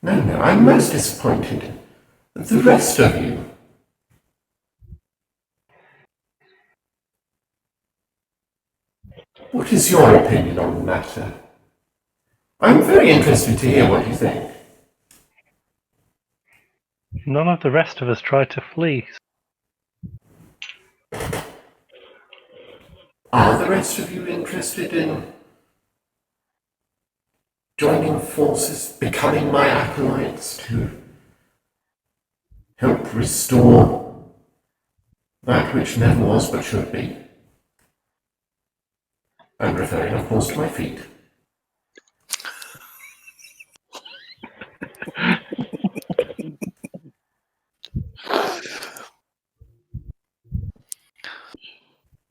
No, I'm most disappointed. The rest of you. What is your opinion on the matter? I'm very interested to hear what you think. none of the rest of us tried to flee. Are the rest of you interested in joining forces, becoming my acolytes to help restore that which never was but should be? I'm referring, of course, to my feet.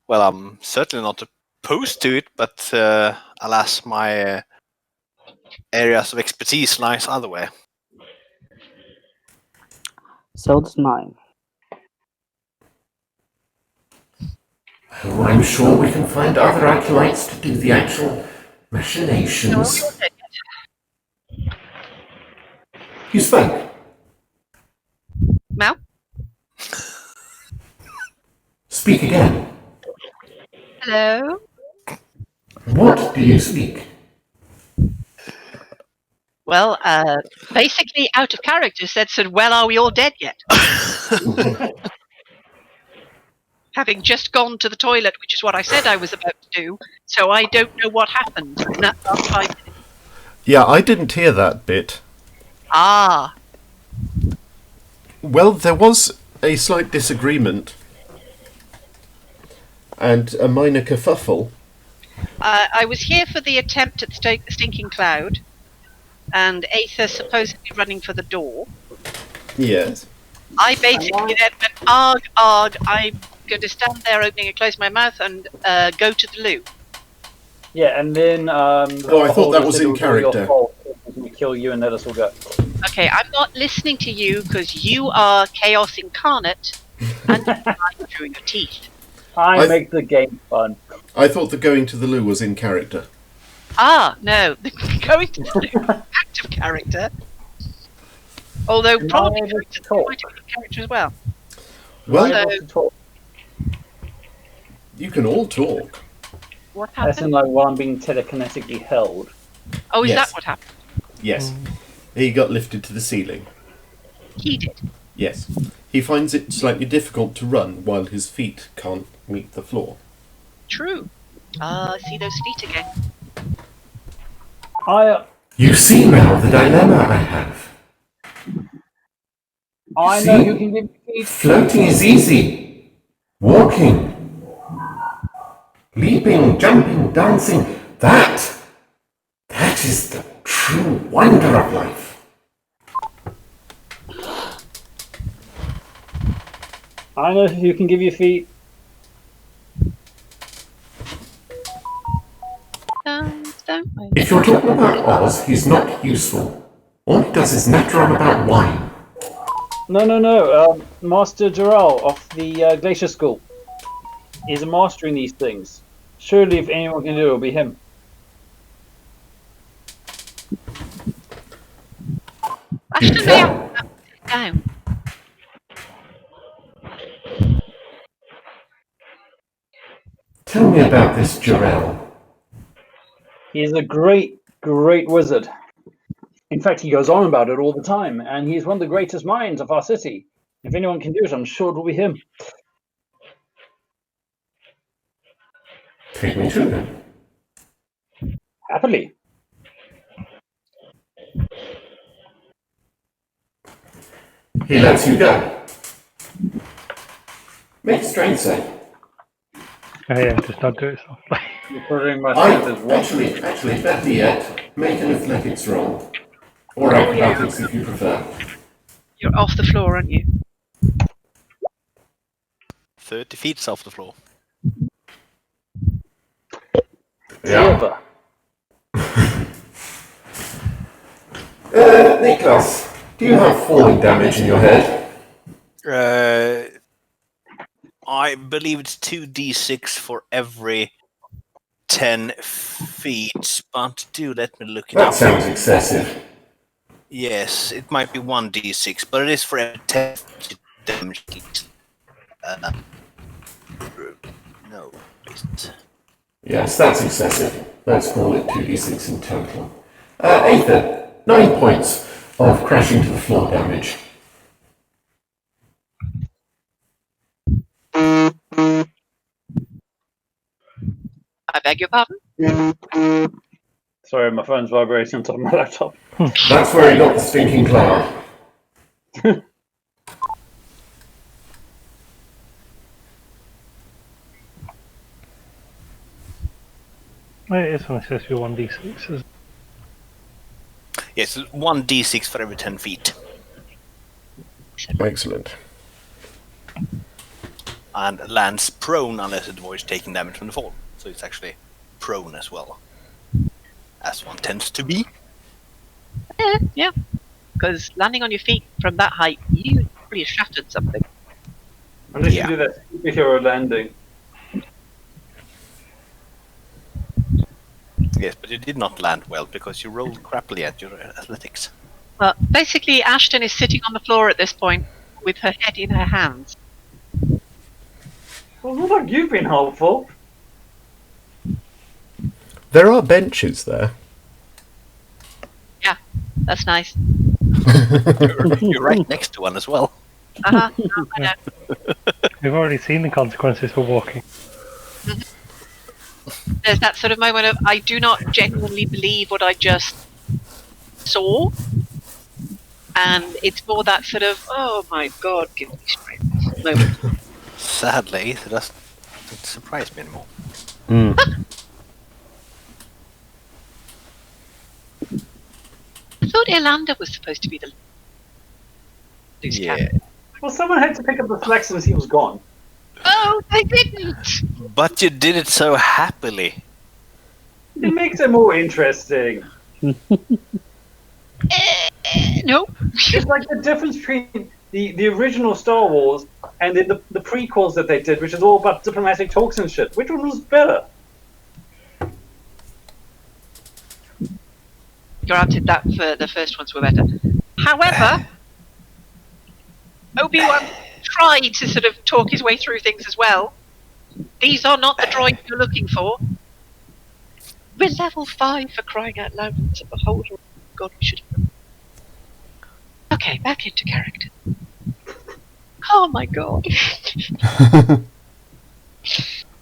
Well, I'm certainly not opposed to it, but alas, my areas of expertise lies otherwhere. So does mine. Oh, I'm sure we can find other acolytes to do the actual So are machinations. we all dead yet? You spoke. Mal? Speak again. Hello? What do you speak? Well, basically out of character said, well, are we all dead yet? Having just gone to the toilet, which is what I said I was about to do, so I don't know what happened in that last 5 minutes. Yeah, I didn't hear that bit. Ah, Well, there was a slight disagreement and a minor kerfuffle. I was here for the attempt at Stinking Cloud, and Aether supposedly running for the door. Yes. I basically then went, arg, arg, I'm going to stand there opening and close my mouth and go to the loo. Yeah, and then. I thought that was in character. We kill you and let us all go. Okay, I'm not listening to you because you are chaos incarnate and you lie through your teeth. I make the game fun. I thought the going to the loo was in character. Ah, no, going to the loo, active character. Although Am I probably able going to to the talk? might have been character as well. Well, Am I able to talk? you can all talk. What As in, happened? like, while I'm being telekinetically held. Oh, is Yes. that what happened? Yes. He got lifted to the ceiling. He did. Yes. He finds it slightly difficult to run while his feet can't meet the floor. True. I see those feet again. You see now the dilemma I have. I See? know who can give me Floating is easy. Walking. Leaping, jumping, dancing. That is the true wonder of life. I know who can give you feet. Don't wait. If you're talking about Oz, he's not useful. All he does is natter on about wine. No. Master Jarrell of the Glacier School is mastering these things. Surely, if anyone can do it, it'll be him. Ashton, may I sit down? Tell me about this Jarrell. He is a great wizard. In fact, he goes on about it all the time, and he's one of the greatest minds of our city. If anyone can do it, I'm sure it will be him. Take me to him. Happily. He lets you go. Make a strength save. Oh, yeah, just not do it softly. You're putting my hand as one. Actually, better yet, make an athletics roll. Or acrobatics if you prefer. You're off the floor, aren't you? 30 feet off the floor. Yeah. Niklas, do you have falling damage in your head? I believe it's 2d6 for every 10 feet, but do let me look it That up. sounds excessive. Yes, it might be 1d6, but it is for every 10 feet damage. No, wait. Yes, that's excessive. Let's call it 2d6 in total. Aether, 9 points of crashing to the floor damage. I beg your pardon? Sorry, my phone's vibrating on top of my laptop. That's where he got the stinking cloud. Well, it is when it says you're 1d6. Yes, 1d6 for every 10 feet. Excellent. and lands prone unless it avoids taking damage from the fall. So it's actually prone as well, as one tends to be. Yeah, because landing on your feet from that height, you probably shattered something. Unless Yeah. you do that superhero landing. Yes, but you did not land well because you rolled crappily at your athletics. Well, basically, Ashton is sitting on the floor at this point with her head in her hands. Well, not like you've been helpful. There are benches there. Yeah, that's nice. You're right next to one as well. I know. We've already seen the consequences for walking. There's that sort of moment of, I do not genuinely believe what I just saw. And it's more that sort of, oh my god, give me strength moment. Sadly, it doesn't surprise me anymore. I thought Irlanda was supposed to be the loose Yeah, cannon. Well, someone had to pick up the flag since he was gone. Oh, they didn't! but you did it so happily. It makes it more interesting. No. It's like the difference between the original Star Wars and the prequels that they did, which is all about diplomatic talks and shit. Which one was better? Granted that for the first ones were better. However, Obi-Wan tried to sort of talk his way through things as well. These are not the droids you're looking for. We're level 5 for crying out loud. It's a beholder. God, we should have. Okay, back into character. Oh my god.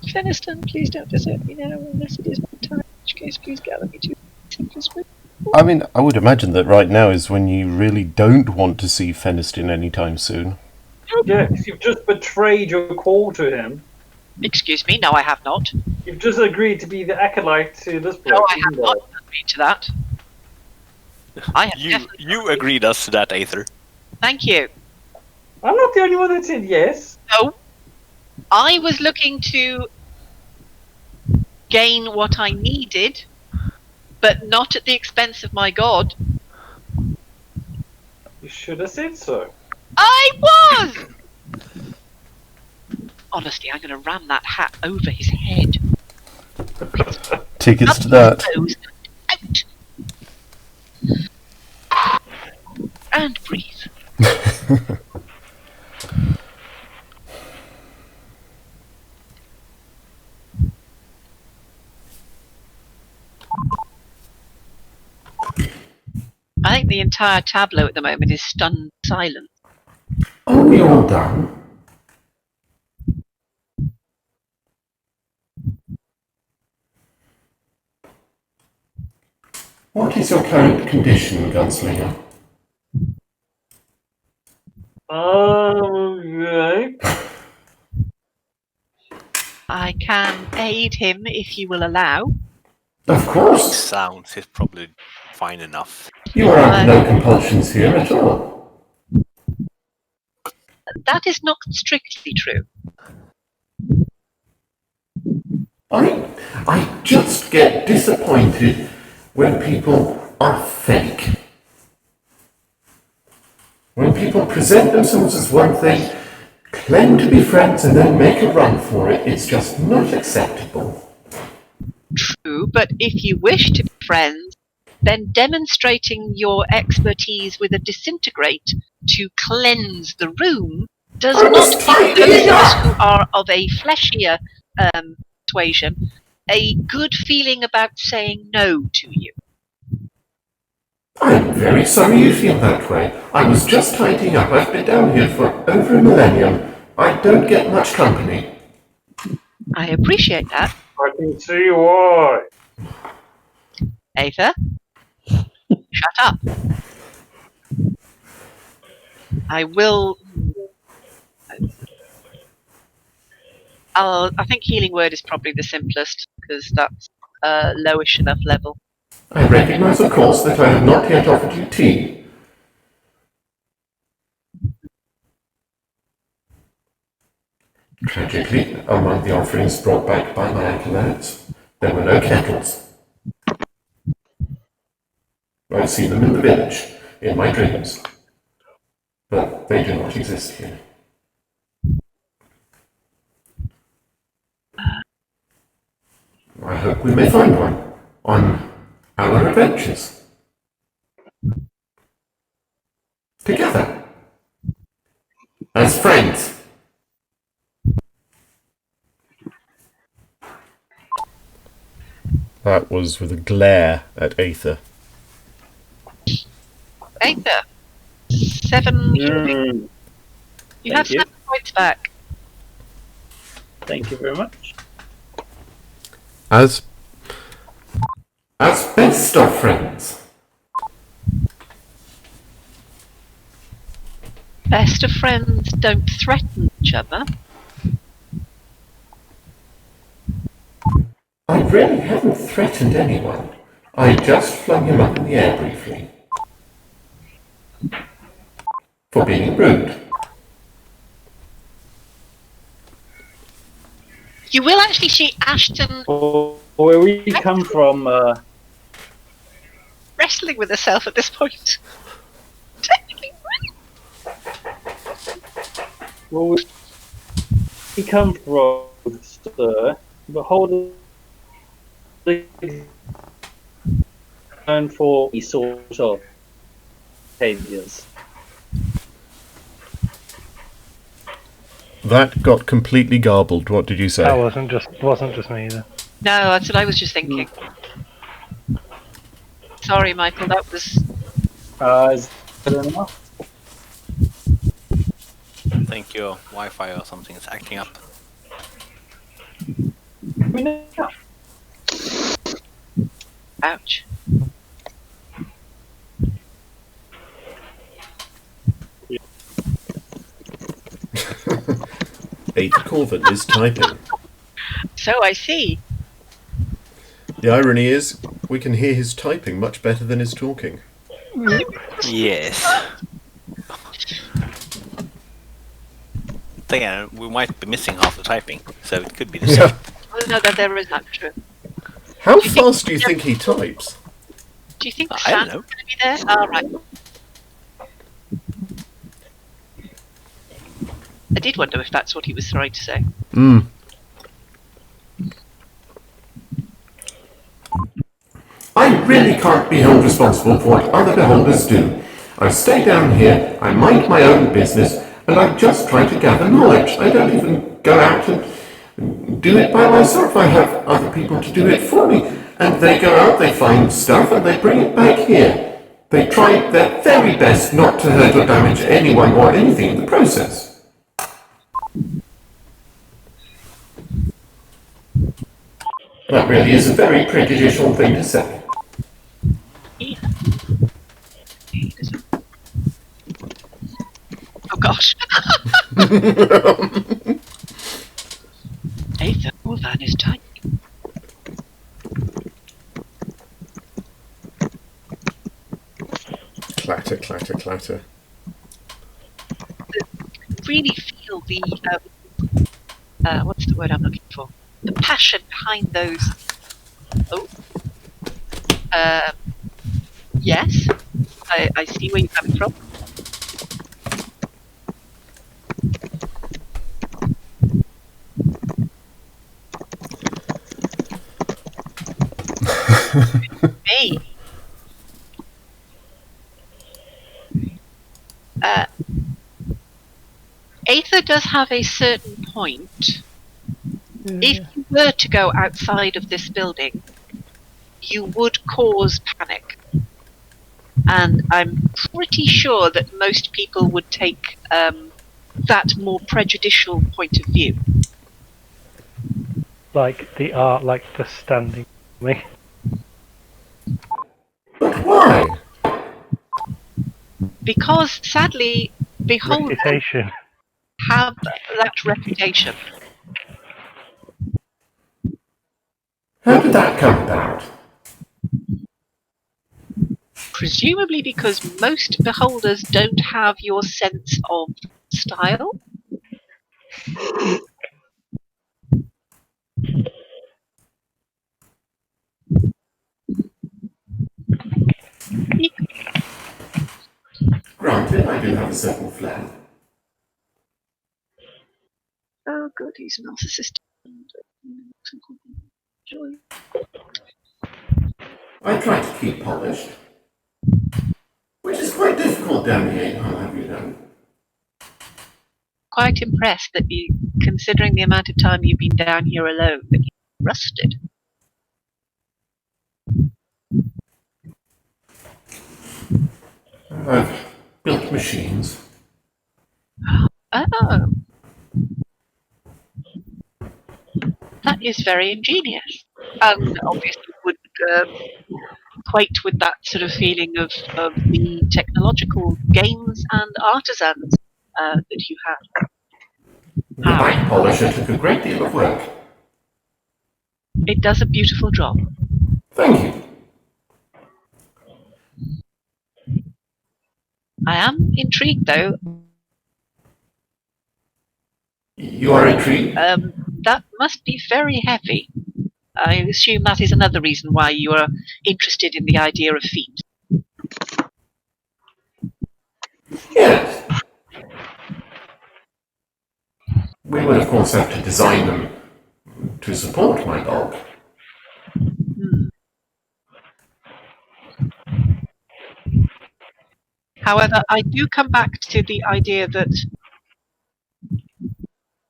Feniston, please don't desert me now unless it is my time. In which case, please gather me to simplest way. I mean, I would imagine that right now is when you really don't want to see Feniston anytime soon. Yeah, 'cause you've just betrayed your call to him. Excuse me, no I have not. You've just agreed to be the acolyte to this bloke. No, I have not agreed to that. I have definitely You agreed us to that, Aether. Thank you. I'm not the only one that said yes. No. I was looking to gain what I needed, but not at the expense of my god. You should have said so. I was! Honestly, I'm going to ram that hat over his head. Tickets to that. Nose out. And breathe. I think the entire tableau at the moment is stunned silent. Are we all done? What is your current condition, Gunslinger? Okay. I can aid him if you will allow. Of course. Sounds is probably fine enough. You are under no compulsions here at all. That is not strictly true. I just get disappointed when people are fake. When people present themselves as one thing, claim to be friends and then make a run for it, it's just not acceptable. True, but if you wish to be friends, then demonstrating your expertise with a disintegrate to cleanse the room does I was not give tidying those of us up. who are of a fleshier persuasion a good feeling about saying no to you. I'm very sorry you feel that way. I was just tidying up. I've been down here for over a millennium. I don't get much company. I appreciate that. I can see why. Aether, shut up. I will. I think healing word is probably the simplest because that's a lowish enough level. I recognize, of course, that I have not yet offered you tea. Tragically, among the offerings brought back by my acolytes, there were no kettles. I've seen them in the village, in my dreams, but they do not exist here. I hope we may find one on our adventures. Together. As friends. That was with a glare at Aether. Aether, 7 healing. You have Thank you. 7 points back. Thank you very much. As best of friends. Best of friends don't threaten each other. I really haven't threatened anyone. I just flung him up in the air briefly. For being rude. You will actually see Ashton Where we come from, wrestling with herself at this point. Technically. where we come from, sir, beholder known for these sort of behaviors. that got completely garbled. What did you say? That wasn't just me either. No, that's what I was just thinking. Sorry, Michael, that was... Is that enough? I think your Wi-Fi or something is acting up. Ouch. Aether Corvin is typing. So I see. The irony is, we can hear his typing much better than his talking. Yes. Again, we might be missing half the typing, so it could be the same. Yeah. Oh, no, there is not true. How Do you think- fast do you think he types? Do you think I Sam's don't going know. to be there? All right. I did wonder if that's what he was trying to say. Mm. I really can't be held responsible for what other beholders do. I stay down here, I mind my own business, and I just try to gather knowledge. I don't even go out and do it by myself. I have other people to do it for me. And they go out, they find stuff, and they bring it back here. They try their very best not to hurt or damage anyone or anything in the process. That really is a very prejudicial thing to say. Yeah. Oh gosh. Aether Corvin is typing. Clatter, clatter, clatter. Really feel the what's the word I'm looking for? The passion behind those. Oh. Yes. I see where you're coming from. Me. Aether does have a certain point. If you were to go outside of this building, you would cause panic. And I'm pretty sure that most people would take that more prejudicial point of view. Like the art, like just standing me. But why? Because sadly, beholders Reputation. have that reputation. How did that come about? Presumably because most beholders don't have your sense of style. a certain flair. Oh, good, he's narcissistic. Joy. I try to keep polished, which is quite difficult down here, I'll have you know. Quite impressed that you, considering the amount of time you've been down here alone, that you're rusted. I've built machines. Oh, that is very ingenious. And obviously would equate with that sort of feeling of the technological games and artisans that you had. The light polisher took a great deal of work. It does a beautiful job. Thank you. I am intrigued, though. You are intrigued? That must be very heavy. I assume that is another reason why you are interested in the idea of feet. Yes. We would, of course, have to design them to support my dog. However, I do come back to the idea that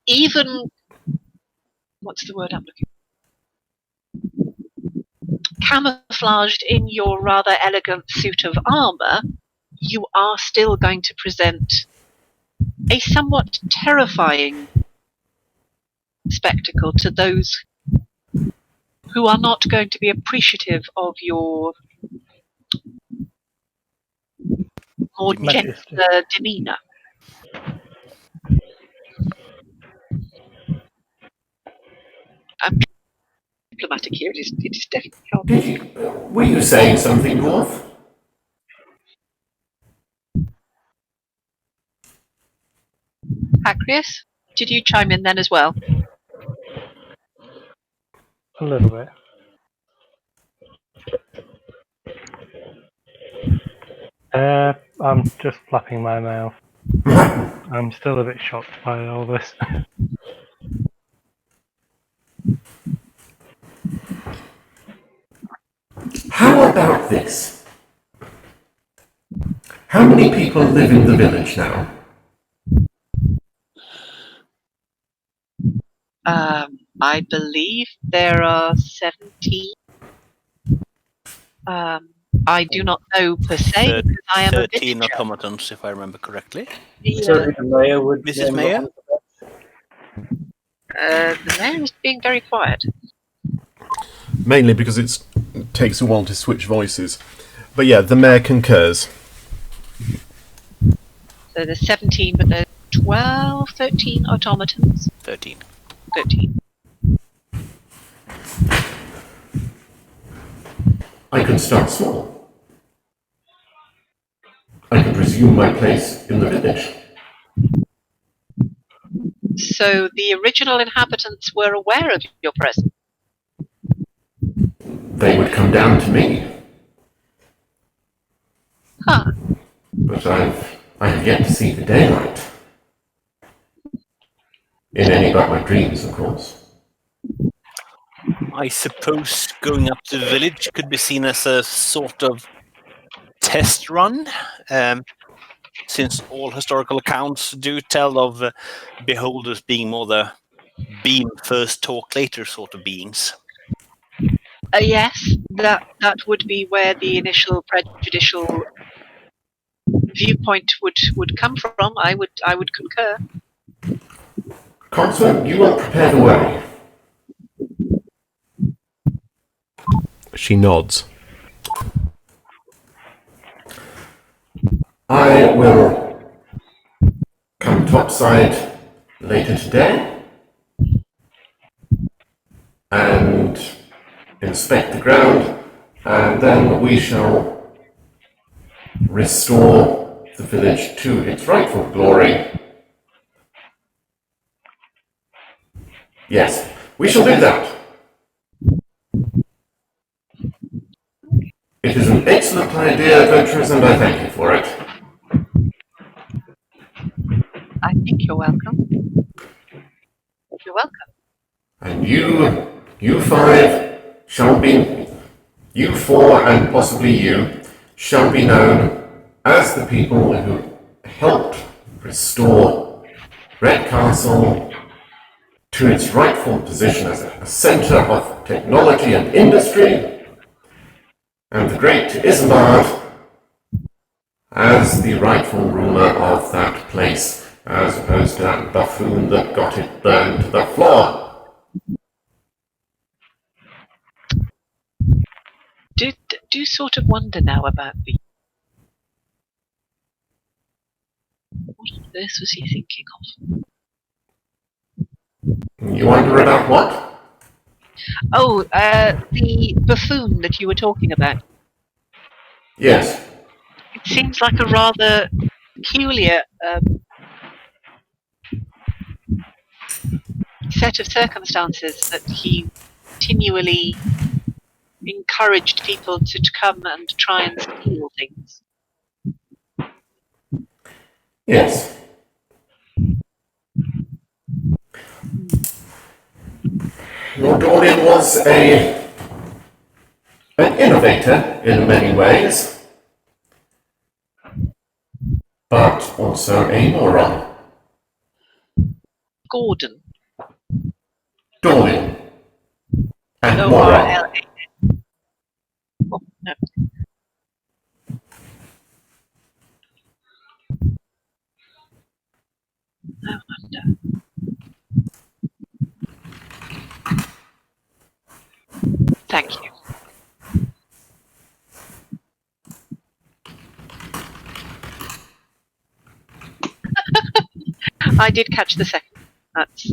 even, what's the word I'm looking for? Camouflaged in your rather elegant suit of armour, you are still going to present a somewhat terrifying spectacle to those who are not going to be appreciative of your more gentler demeanour. I'm diplomatic here. It is definitely hard. Were you saying something, Dwarf? Acreus, did you chime in then as well? A little bit. I'm just flapping my mouth. I'm still a bit shocked by all this. How about this? How many people live in the village now? I believe there are 17. I do not know per se because I am 13 a villager. automatons, if I remember correctly. So the mayor would Mrs. then Mayor? go on to that. The mayor is being very quiet. Mainly because it takes a while to switch voices. But yeah, the mayor concurs. So there's 17, but there's 12, 13 automatons. 13. 13. I can start small. I can resume my place in the village. So the original inhabitants were aware of your presence. They would come down to me. Huh. But I have yet to see the daylight. In any but my dreams, of course. I suppose going up to the village could be seen as a sort of test run, since all historical accounts do tell of beholders being more the beam first, talk later sort of beings. Yes, that would be where the initial prejudicial viewpoint would come from. I would concur. Consort, you will prepare the way. She nods. I will come topside later today and inspect the ground, and then we shall restore the village to its rightful glory. Yes, we shall do that. It is an excellent idea, adventurers, and I thank you for it. You're welcome. You're welcome. And you five shall be, you four and possibly you, shall be known as the people who helped restore Red Castle to its rightful position as a centre of technology and industry, and the great Isembard as the rightful ruler of that place, as opposed to that buffoon that got it burned to the floor. Do sort of wonder now about the... What on earth was he thinking of? You wonder about what? Oh, the buffoon that you were talking about. Yes. It seems like a rather peculiar set of circumstances that he continually encouraged people to come and try and steal things. Yes. Lord Dorian was an innovator in many ways, but also a moron. Gordon. Dorian. And moron. O-R-L-A-N. Oh, no. I wonder. Thank you. I did catch the second. That's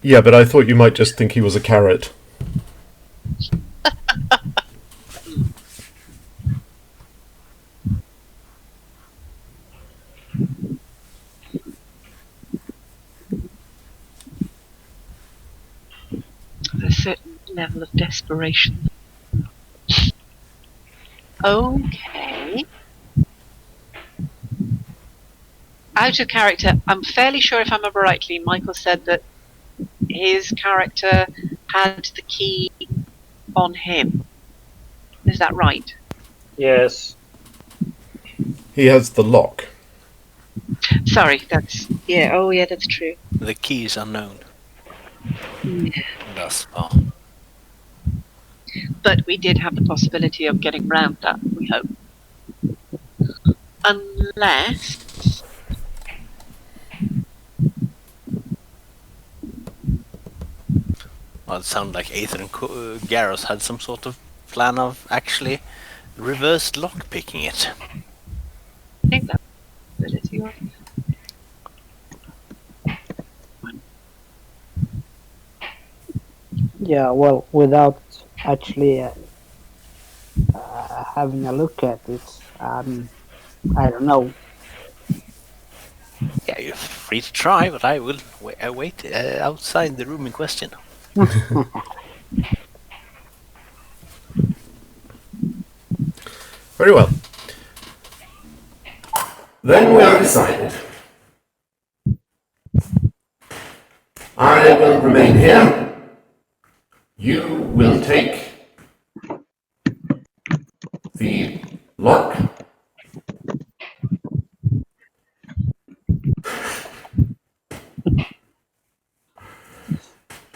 Yeah, but I thought you might just think he was a carrot. a certain level of desperation. Okay. Out of character, I'm fairly sure if I remember rightly, Michael said that his character had the key on him. Is that right? Yes. He has the lock. Sorry, that's... Yeah, oh yeah, that's true. The key is unknown. Yeah. Thus far. But we did have the possibility of getting round that, we hope. Unless... Well, it sounded like Aether and Garros had some sort of plan of actually reverse lockpicking it. I think that possibility was... Yeah, well, without actually having a look at it, I don't know. Yeah, you're free to try, but I will wait outside the room in question. Very well. Then we are decided. I will remain here. You will take the lock.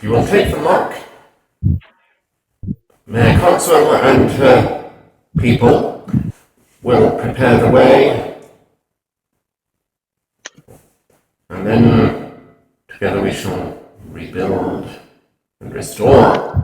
You will take the lock. Mayor Cogswell and her people will prepare the way. And then together we shall rebuild and restore.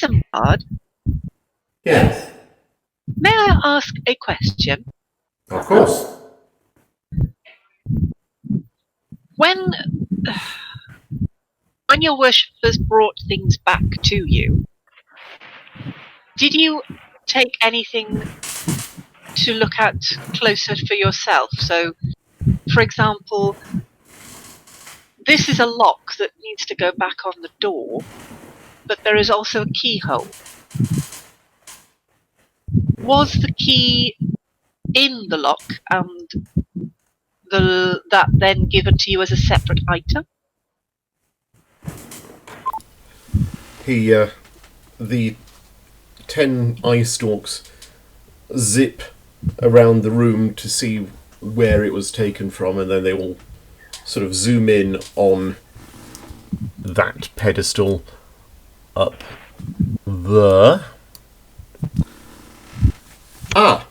Isembard, Yes, may I ask a question? of course. When your worshippers brought things back to you, did you take anything to look at closer for yourself. So, for example, this is a lock that needs to go back on the door, but there is also a keyhole. Was the key in the lock and that then given to you as a separate item? The 10 eye stalks zip around the room to see where it was taken from, and then they will sort of zoom in on that pedestal up there. Ah!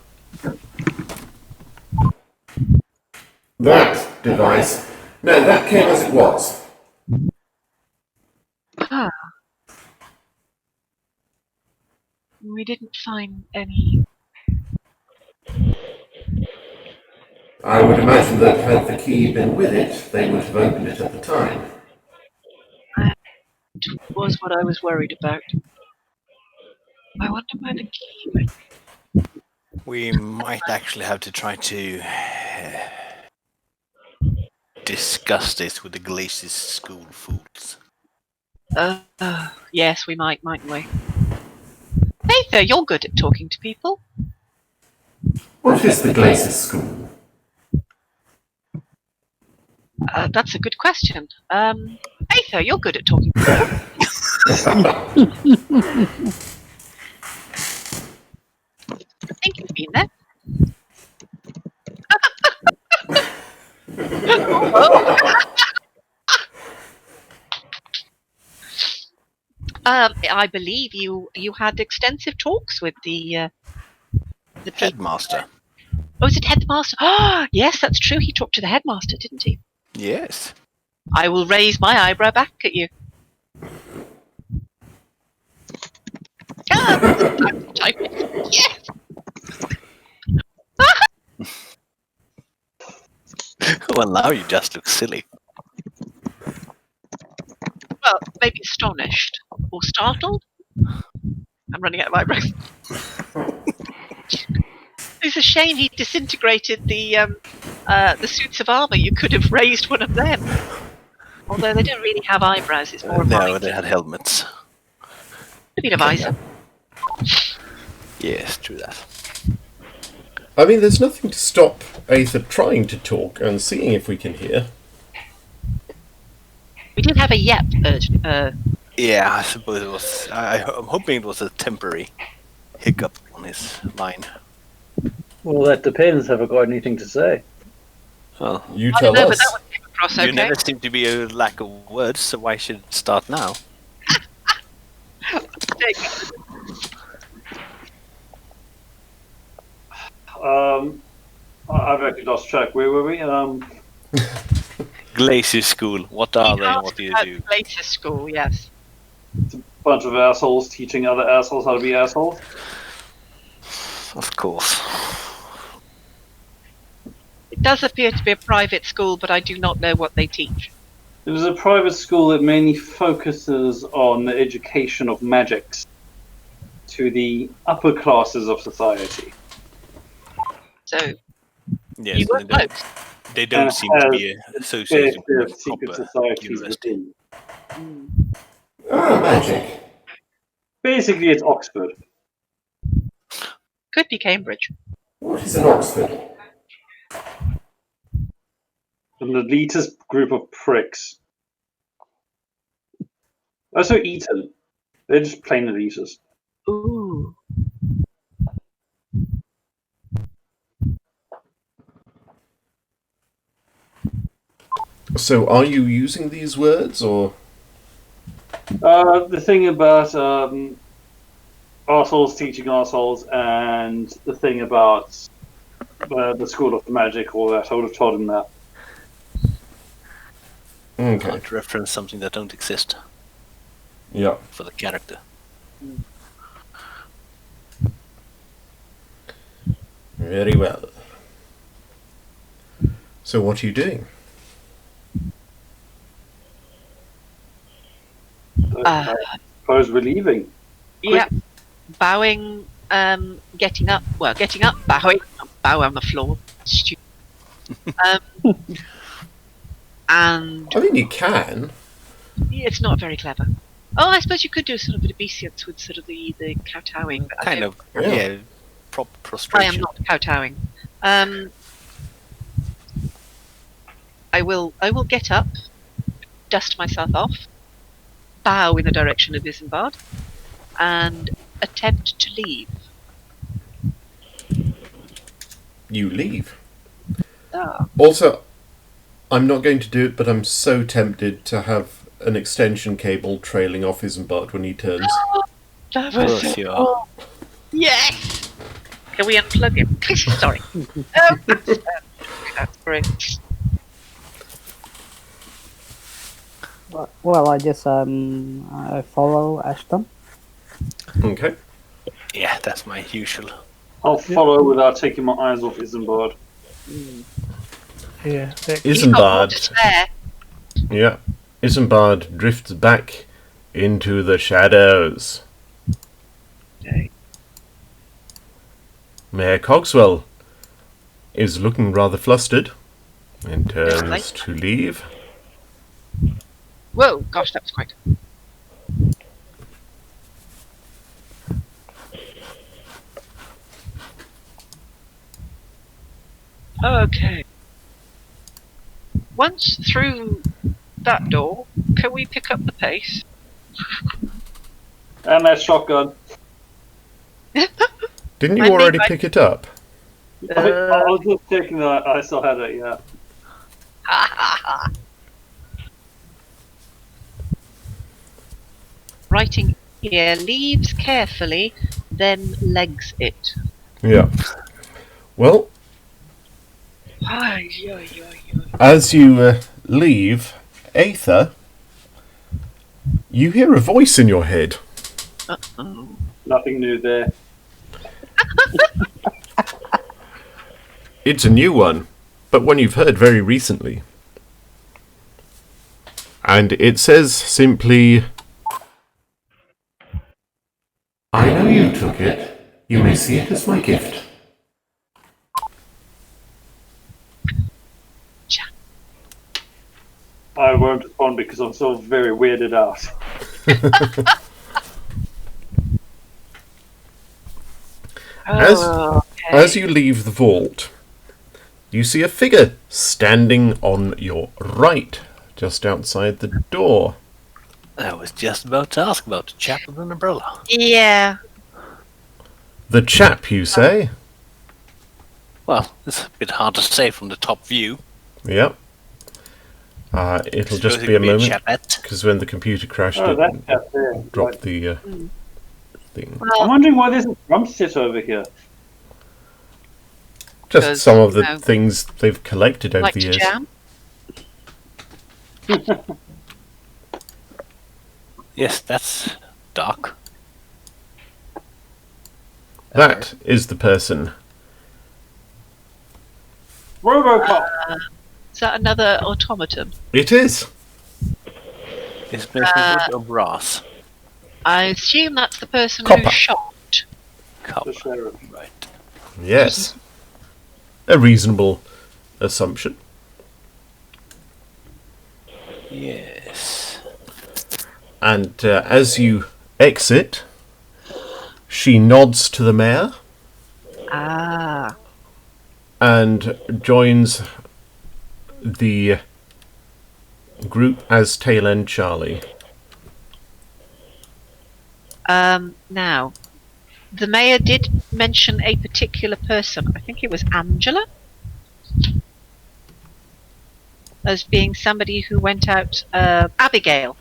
That device. No, that came as it was. Ah. We didn't find any. I would imagine that had the key been with it, they would have opened it at the time. That was what I was worried about. I wonder where the key went. We might actually have to try to discuss this with the Glacis school fools. Yes, we might, mightn't we? Favour, you're good at talking to people. What is the Glacis school? That's a good question. Favour, you're good at talking to people. I think you've been there. I believe you had extensive talks with the people. Headmaster. Oh, is it headmaster? Ah, yes, that's true. He talked to the headmaster, didn't he? Yes. I will raise my eyebrow back at you. Yes. Well, now you just look silly. Well, maybe astonished or startled. I'm running out of eyebrows. It's a shame he disintegrated the suits of armour. You could have raised one of them. Although they don't really have eyebrows, it's more of No, they had helmets. a bit of visor. Yes, true that. I mean, there's nothing to stop Aether trying to talk and seeing if we can hear. We did have a yep. Yeah, I suppose it was. I'm hoping it was a temporary hiccup on his line. Well, that depends. Have I got anything to say? Well, You I tell don't know, but us. that one came across okay. you never seem to be a lack of words, so why should it start now? I've actually lost track. Where were we? Glacis School. What are they and what do you do? Later school, yes. Bunch of assholes teaching other assholes how to be assholes. Of course. It does appear to be a private school, but I do not know what they teach. It is a private school that mainly focuses on the education of magics to the upper classes of society. So, Yes, you were close. they don't seem to be associated Their with secret proper societies university. within. Ah, magic. Basically, it's Oxford. Could be Cambridge. What is an Oxford? An elitist group of pricks. Also, Eton. They're just plain elitists. Ooh. So, are you using these words, or...? The thing about arseholes teaching arseholes and the thing about the School of Magic, all that, I would have told him that. Okay. Can't reference something that don't exist Yeah. for the character. Very well. So, what are you doing? I suppose we're leaving. Yeah. Bowing getting up, bowing, bow on the floor. Stupid. And I think you can. it's not very clever. Oh, I suppose you could do sort of an obeisance with sort of the kowtowing. But Kind of, Yeah. prop I am prostration. not kowtowing. I will get up, dust myself off, bow in the direction of Isembard, and attempt to leave. You leave. Ah. Also, I'm not going to do it, but I'm so tempted to have an extension cable trailing off Isembard when he turns. That Of was course so you are. cool. Yes! Can we unplug him? Sorry. That's great. Well, I guess I follow Ashton. Okay. Yeah, that's my usual. I'll follow without taking my eyes off Isembard. Yeah. He's got more to Isembard. spare. Yeah. Isembard drifts back into the shadows. Okay. Mayor Cogswell is looking rather flustered and turns Right. to leave. Whoa, gosh, that was quick. Okay. Once through that door, can we pick up the pace? And that shotgun. Didn't you I already think I- pick it up? I was just checking that I still had it, yeah. Writing here, leaves carefully, then legs it. Yeah. Well, Ay, ay, ay, ay. as you leave Aether, you hear a voice in your head. Uh-oh. Nothing new there. It's a new one, but one you've heard very recently. And it says simply, I know you took it. You may see it as my gift. I won't respond because I'm still very weirded out. As- Okay. as you leave the vault, you see a figure standing on your right, just outside the door. I was just about to ask about the chap with an umbrella. Yeah. The chap, you say? Well, it's a bit hard to say from the top view. Yep. It'll just Suppose be it a could moment, chapette. because when the computer crashed, Oh, it that's that there. dropped the Hmm. thing. I'm Well, wondering why there's a drum set over here. Just because, some of the you know, things they've collected over like the to years. jam. Yes, that's dark. That is the person. Robocop! Is that another automaton? It is. Is it made from wood or brass? I assume that's the person Copper. who shot. Copper. The sheriff. Right. Yes. A reasonable assumption. Yes. And as you exit, she nods to the mayor Ah. and joins the group as Tail End Charlie. Now, the mayor did mention a particular person. I think it was Angela. As being somebody who went out, Abigail,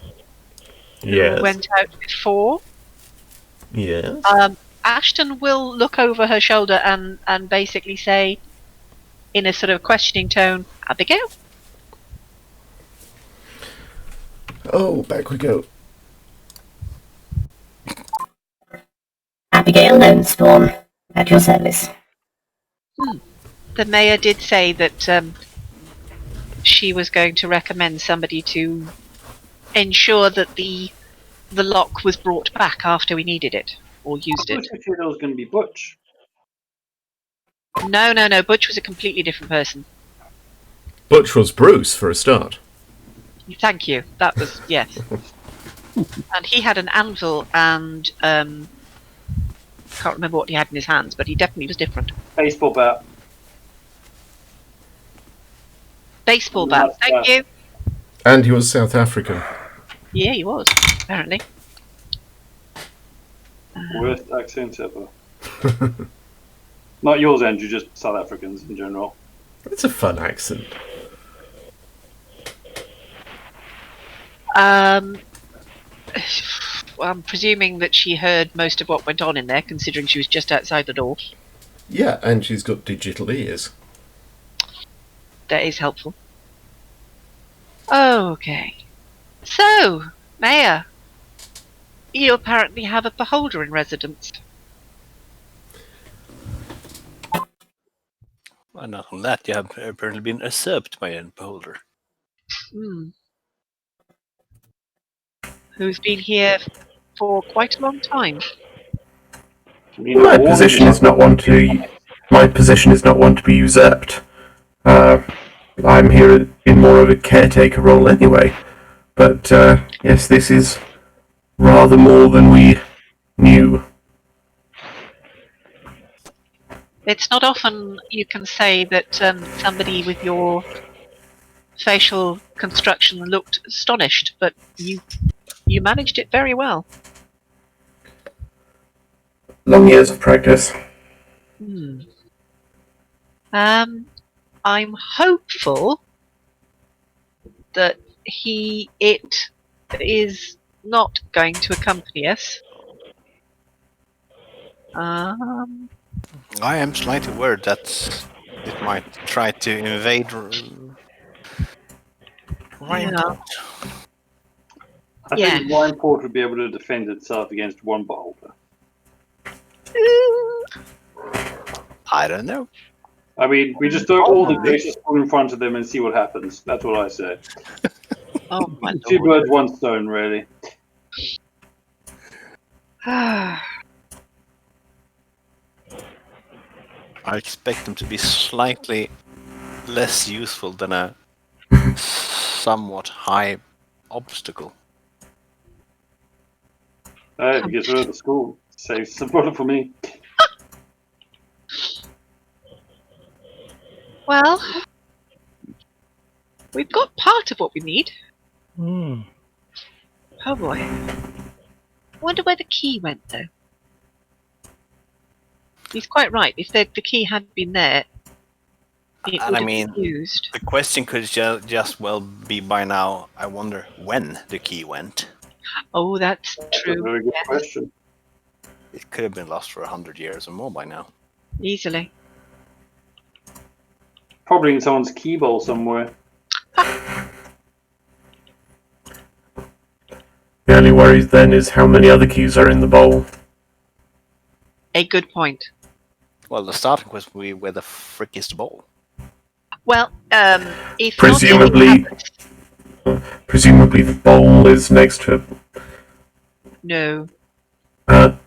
Yes. who went out before. Yes. Ashton will look over her shoulder and basically say, in a sort of questioning tone, Abigail? Oh, back we go. Abigail Lonestorm, at your service. The mayor did say that she was going to recommend somebody to ensure that the lock was brought back after we needed it. or used I it. thought you said it was going to be Butch. No. Butch was a completely different person. Butch was Bruce, for a start. Thank you. That was, yes. And he had an anvil and, can't remember what he had in his hands, but he definitely was different. Baseball bat. Baseball bat, thank you. And he was South African. Yeah, he was, apparently. Worst accent ever. Not yours, Andrew, just South Africans in general. It's a fun accent. Well, I'm presuming that she heard most of what went on in there, considering she was just outside the door. Yeah, and she's got digital ears. That is helpful. Okay. So, Mayor, you apparently have a beholder in residence. Well, not on that, you have apparently been usurped by a beholder. Who's been here for quite a long time. My position is not one to be usurped. I'm here in more of a caretaker role anyway. But yes, this is rather more than we knew. It's not often you can say that somebody with your facial construction looked astonished, but you managed it very well. Long years of practice. I'm hopeful that it is not going to accompany us. I am slightly worried that it might try to invade Rimeport. I think Rimeport would be able to defend itself against one beholder. I don't know. I mean, we just throw all the gracious food in front of them and see what happens. That's what I say. Oh my Two lord. birds, one stone, really. I expect them to be slightly less useful than a somewhat high obstacle. If you get rid of the school, saves some water for me. Well, we've got part of what we need. Oh boy. I wonder where the key went, though. He's quite right. If the key had been there, it would have been used. The question could just well be by now, I wonder when the key went. Oh, that's true. That's a very good question. It could have been lost for 100 years or more by now. Easily. Probably in someone's key bowl somewhere. The only worry then is how many other keys are in the bowl. A good point. Well, the starting question would be where the frick is the bowl? Well, if Presumably the bowl is next to... No. But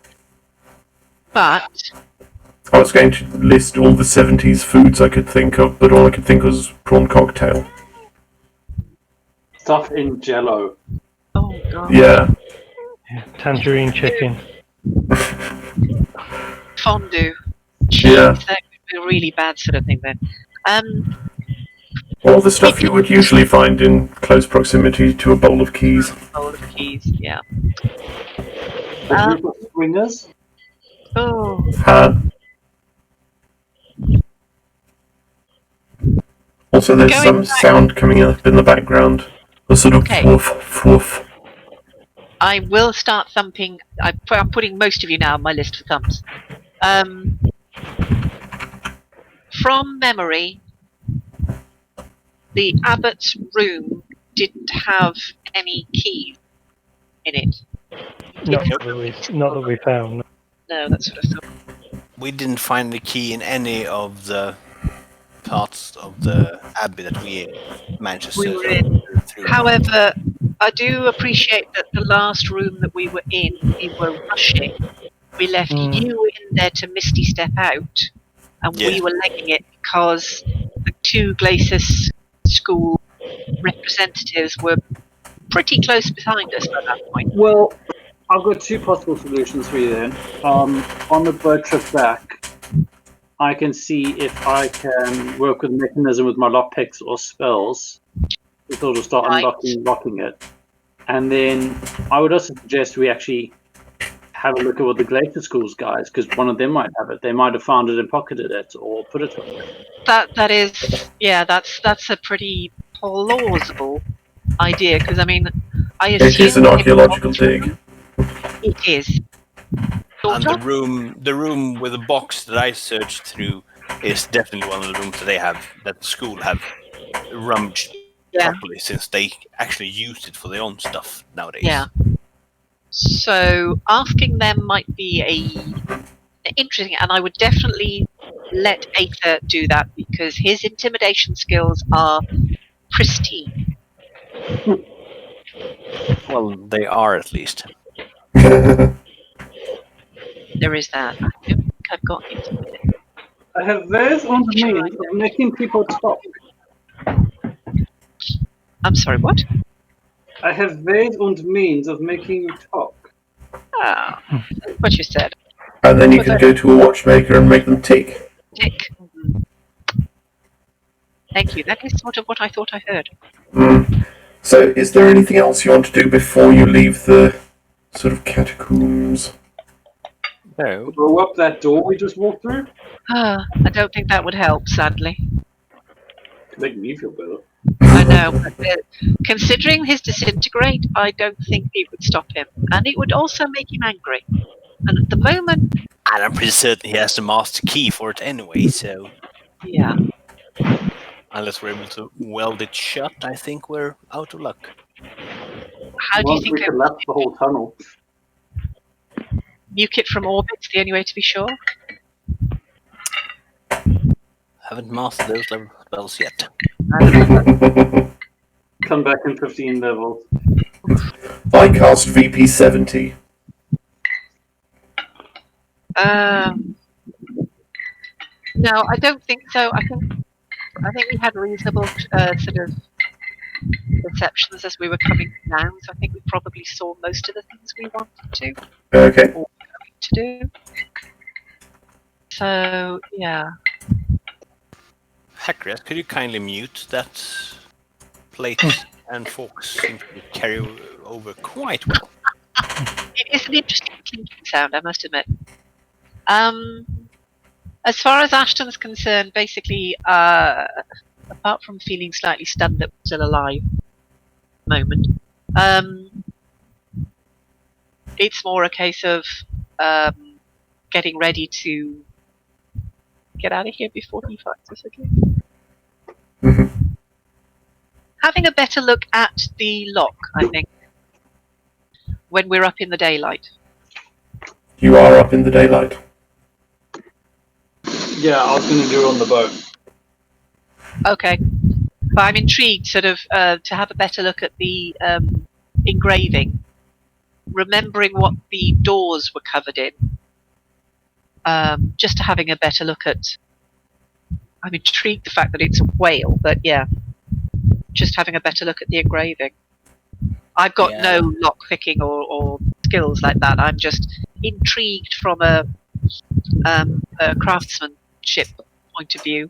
I was going to list all the 70s foods I could think of, but all I could think of was prawn cocktail. Stuff in Jello. Oh god. Yeah. Tangerine chicken. Fondue. Cheese. Yeah. That would be a really bad sort of thing then. All the stuff you would usually find in close proximity to a bowl of keys. Bowl of keys, yeah. A group of swingers? Oh. Also, there's some sound coming up in the background. A sort of woof, woof. I will start thumping. I'm putting most of you now on my list for thumps. From memory, the abbot's room didn't have any keys in it. Not that we found. No, that's what I thought. We didn't find the key in any of the parts of the abbey that we managed to We were in. However, I do appreciate that the last room that we were in, we were rushing. We left you in there to Misty Step out, and we Yeah. were legging it because the two Glacis school representatives were pretty close behind us by that point. Well, I've got two possible solutions for you then. On the boat trip back, I can see if I can work with a mechanism with my lockpicks or spells to sort of start Right. unlocking it. And then I would also suggest we actually have a look at what the Glacier Schools guys, because one of them might have it. They might have found it and pocketed it or put it somewhere. That is, yeah, that's a pretty plausible idea, because I mean, I assume It is an archaeological dig. It is. And Sort the room with the box that I searched through is definitely one of the rooms that the school have rummaged Yeah. properly, since they actually used it for their own stuff nowadays. Yeah. So asking them might be interesting, and I would definitely let Aether do that because his intimidation skills are pristine. Well, they are at least. There is that. I don't think I've got intimidation. I have various means of making people talk. I'm sorry, what? I have ways and means of making you talk. Ah, what you said. And then you can go to a watchmaker and make them tick. Tick. Thank you. That is sort of what I thought I heard. So, is there anything else you want to do before you leave the sort of catacombs? No. Blow up that door we just walked through? I don't think that would help, sadly. Make me feel better. I know, but considering his disintegrate, I don't think it would stop him. And it would also make him angry. And at the moment... And I'm pretty certain he has the master key for it anyway, so... Yeah. Unless we're able to weld it shut, I think we're out of luck. How do you think we collapse the whole tunnel? Nuke it from orbit's the only way to be sure? Haven't mastered those level spells yet. Come back in 15 levels. I cast VP 70. No, I don't think so. I think we had reasonable sort of perceptions as we were coming down, so I think we probably saw most of the things we wanted to. Okay. Or to do. So, yeah. Hackrias, could you kindly mute that plate and forks seem to carry over quite well? It is an interesting clinking sound, I must admit. As far as Ashton's concerned, basically, apart from feeling slightly stunned that we're still alive at the moment, it's more a case of getting ready to get out of here before he finds us again. Having a better look at the lock, I think, when we're up in the daylight. You are up in the daylight. Yeah, I was going to do it on the boat. Okay. But I'm intrigued sort of to have a better look at the engraving, remembering what the doors were covered in. Just to having a better look at... I'm intrigued the fact that it's a whale, but yeah. Just having a better look at the engraving. I've got no lock picking or skills like that. I'm just intrigued from a craftsmanship point of view.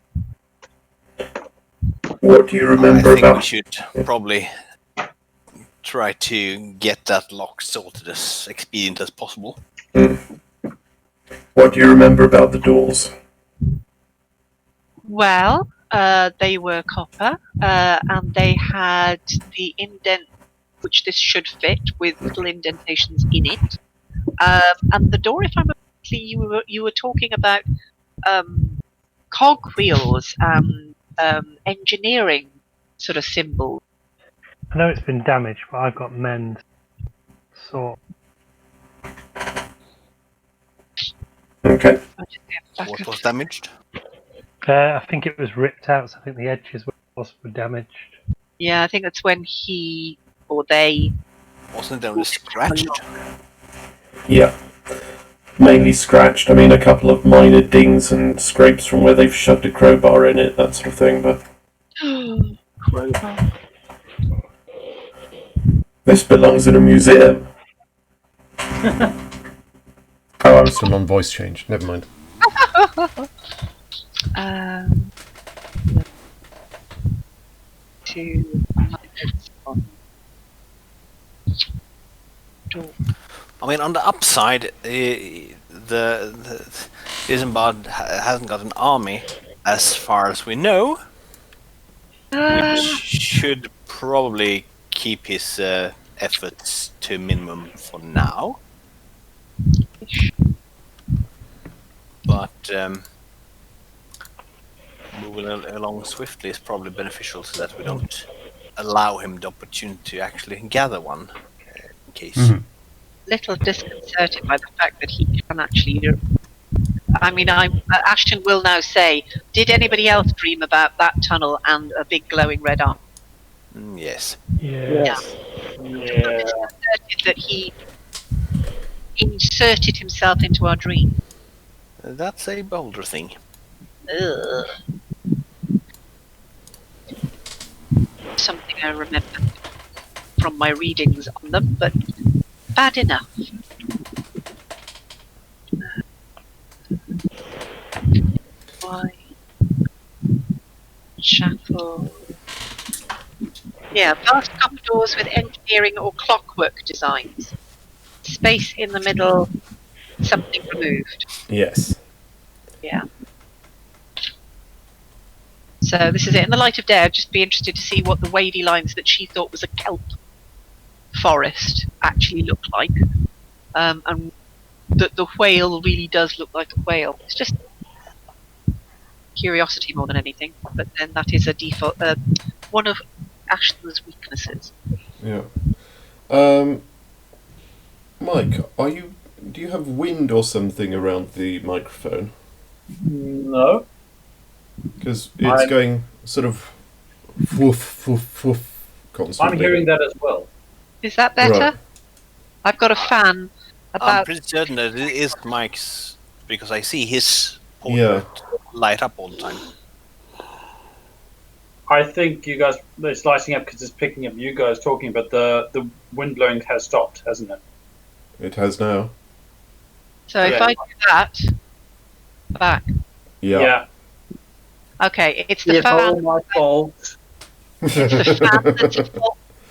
What do you remember I think about... we should probably try to get that lock sorted as expedient as possible. What do you remember about the doors? Well, they were copper, and they had the indent, which this should fit, with little indentations in it. And the door, if I remember correctly, you were talking about cogwheels and engineering sort of symbols. I know it's been damaged, but I've got mend. So Okay. What was damaged? I think it was ripped out, so I think the edges were damaged. Yeah, I think that's when he or they... Wasn't it only scratched? Yeah. mainly scratched. I mean, a couple of minor dings and scrapes from where they've shoved a crowbar in it, that sort of thing, but Crowbar. this belongs in a museum. Oh, I was still on voice change. Never mind. To I mean, on the upside, the Isembard hasn't got an army, as far as we know, which should probably keep his efforts to minimum for now. But moving along swiftly is probably beneficial, so that we don't allow him the opportunity to actually gather one, in case. Mhm. little disconcerted by the fact that he can actually. I mean, Ashton will now say, did anybody else dream about that tunnel and a big glowing red arm? Yes. Yes. Yeah. Disconcerted that he inserted himself into our dream. That's a bolder thing. Ugh. Something I remember from my readings on them, but bad enough. Why? Chapel. Yeah, vast corridors with engineering or clockwork designs. Space in the middle, something removed. Yes. Yeah. So this is it. In the light of day, I'd just be interested to see what the wavy lines that she thought was a kelp forest actually look like. And that the whale really does look like a whale. It's just curiosity more than anything. But then that is a default, one of Ashton's weaknesses. Yeah. Mike, do you have wind or something around the microphone? No. Because it's going sort of woof, woof, woof constantly. I'm hearing that as well. Is that better? Right. I've got a fan I'm about. pretty certain that it is Mike's, because I see his Yeah. portrait light up all the time. I think you guys, it's lighting up because it's picking up you guys talking, but the wind blowing has stopped, hasn't it? It has now. So if Yeah. I do that, back. Yeah. Okay, it's the It's all fan. my fault. It's the fan that's.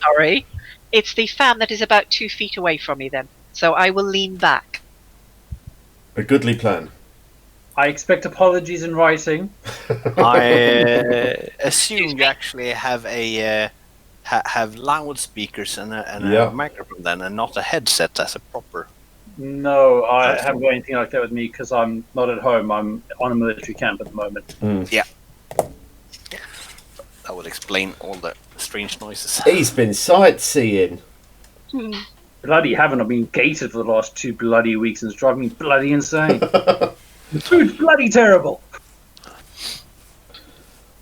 Sorry, it's the fan that is about 2 feet away from me. Then, so I will lean back. A goodly plan. I expect apologies in writing. I assume you actually have a have loudspeakers and Yeah. a microphone then, and not a headset as a proper. No, I haven't got anything like that with me because I'm not at home. I'm on a military camp at the moment. That would explain all the strange noises. He's been sightseeing. Bloody haven't I been gated for the last 2 bloody weeks and it's driving me bloody insane. The food's bloody terrible.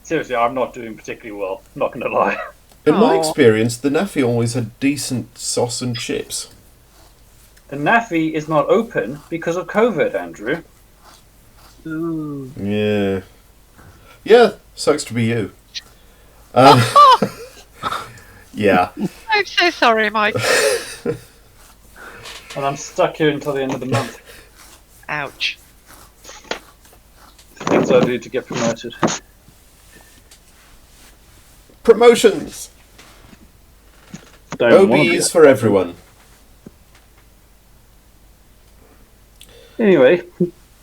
Seriously, I'm not doing particularly well. Not going to lie. In my Aw. experience, the Naffy always had decent sauce and chips. The Naffy is not open because of COVID, Andrew. Ooh. Yeah. Yeah, sucks to be you. Yeah. I'm so sorry, Mike. And I'm stuck here until the end of the month. Ouch. Things I do to get promoted. Promotions! Don't wanna be OBs for everyone. Anyway,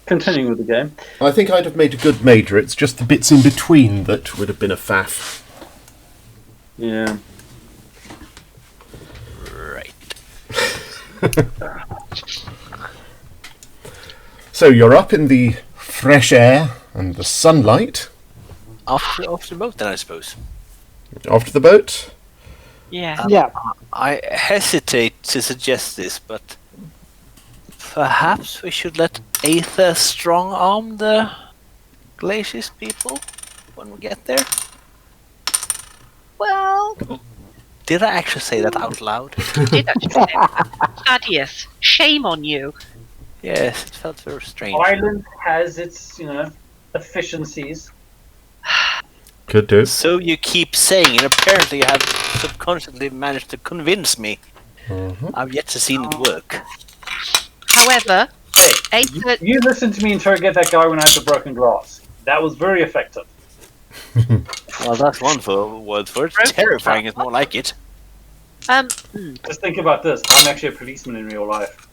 continuing with the game. I think I'd have made a good major. It's just the bits in between that would have been a faff. Yeah. Right. So you're up in the fresh air and the sunlight. Off the boat then, I suppose. Off to the boat. Yeah. Yeah. I hesitate to suggest this, but perhaps we should let Aether strong-arm the Glacius people when we get there. Well, Did I actually say that out loud? you did actually say that. Thaddeus, shame on you. Yes, it felt very strange. Violence has its, efficiencies. Could do. So you keep saying, and apparently you have subconsciously managed to convince me. I've yet to see it work. However, Hey, you listened to me interrogate that guy when I had the broken glass. That was very effective. Well, that's one word for it. Terrifying is more like it. Just think about this. I'm actually a policeman in real life.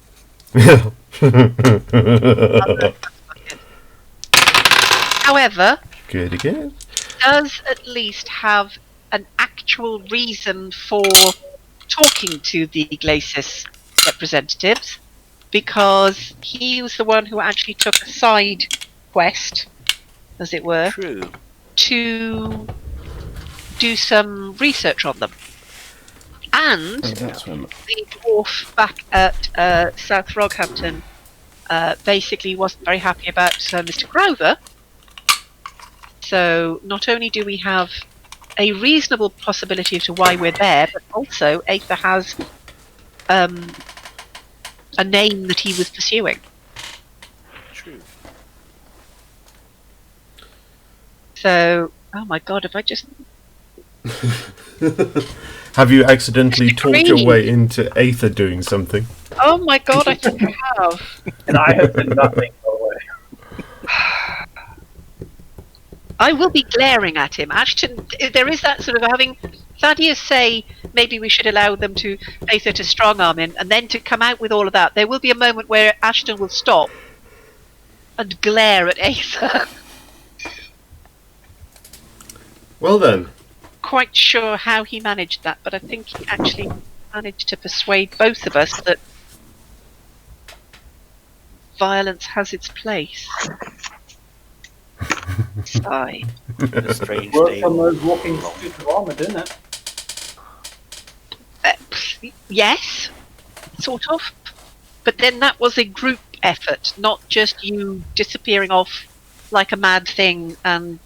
However, Good again. does at least have an actual reason for talking to the Glacis representatives, because he was the one who actually took a side quest, as it were, True. to do some research on them. And the dwarf back at South Roghampton basically wasn't very happy about Mr. Grover. So not only do we have a reasonable possibility as to why we're there, but also Aether has a name that he was pursuing. True. So, oh my god, if I just... Have you accidentally talked your Agreed. way into Aether doing something? Oh my god, I think I have. And I have done nothing, by the way. I will be glaring at him. Ashton, there is that sort of having Thaddeus say maybe we should allow them to Aether to strong arm him, and then to come out with all of that. There will be a moment where Ashton will stop and glare at Aether. Well then. Quite sure how he managed that, but I think he actually managed to persuade both of us that violence has its place. Sigh. A strange Worked day. on those walking suits of armor, didn't it? Yes, sort of. But then that was a group effort, not just you disappearing off like a mad thing and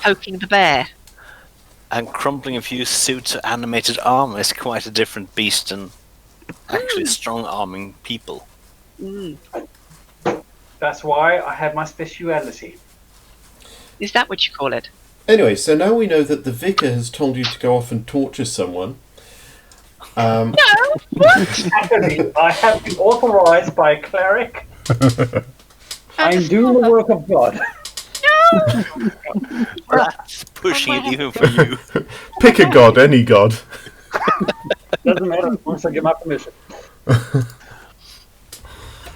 poking the bear. And crumpling a few suits of animated armor is quite a different beast than actually strong arming people. Mm. That's why I have my speciality. Is that what you call it? Anyway, so now we know that the vicar has told you to go off and torture someone. No! What? Actually, I have been authorized by a cleric. I'm doing the work of God. No! That's pushing it even for you. Pick a god, any god. Doesn't matter once I get my permission.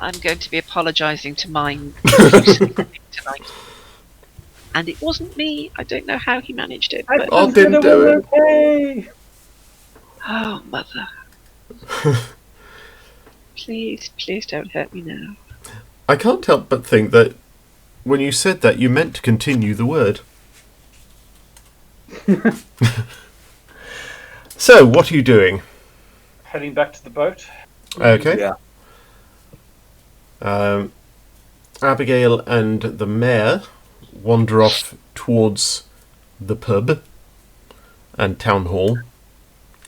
I'm going to be apologising to mine tonight. And it wasn't me. I don't know how he managed it. But... I didn't do it. Okay. Oh, mother. Please, please don't hurt me now. I can't help but think that when you said that, you meant to continue the word. So, what are you doing? Heading back to the boat. Okay. Yeah. Abigail and the mayor wander off towards the pub and town hall.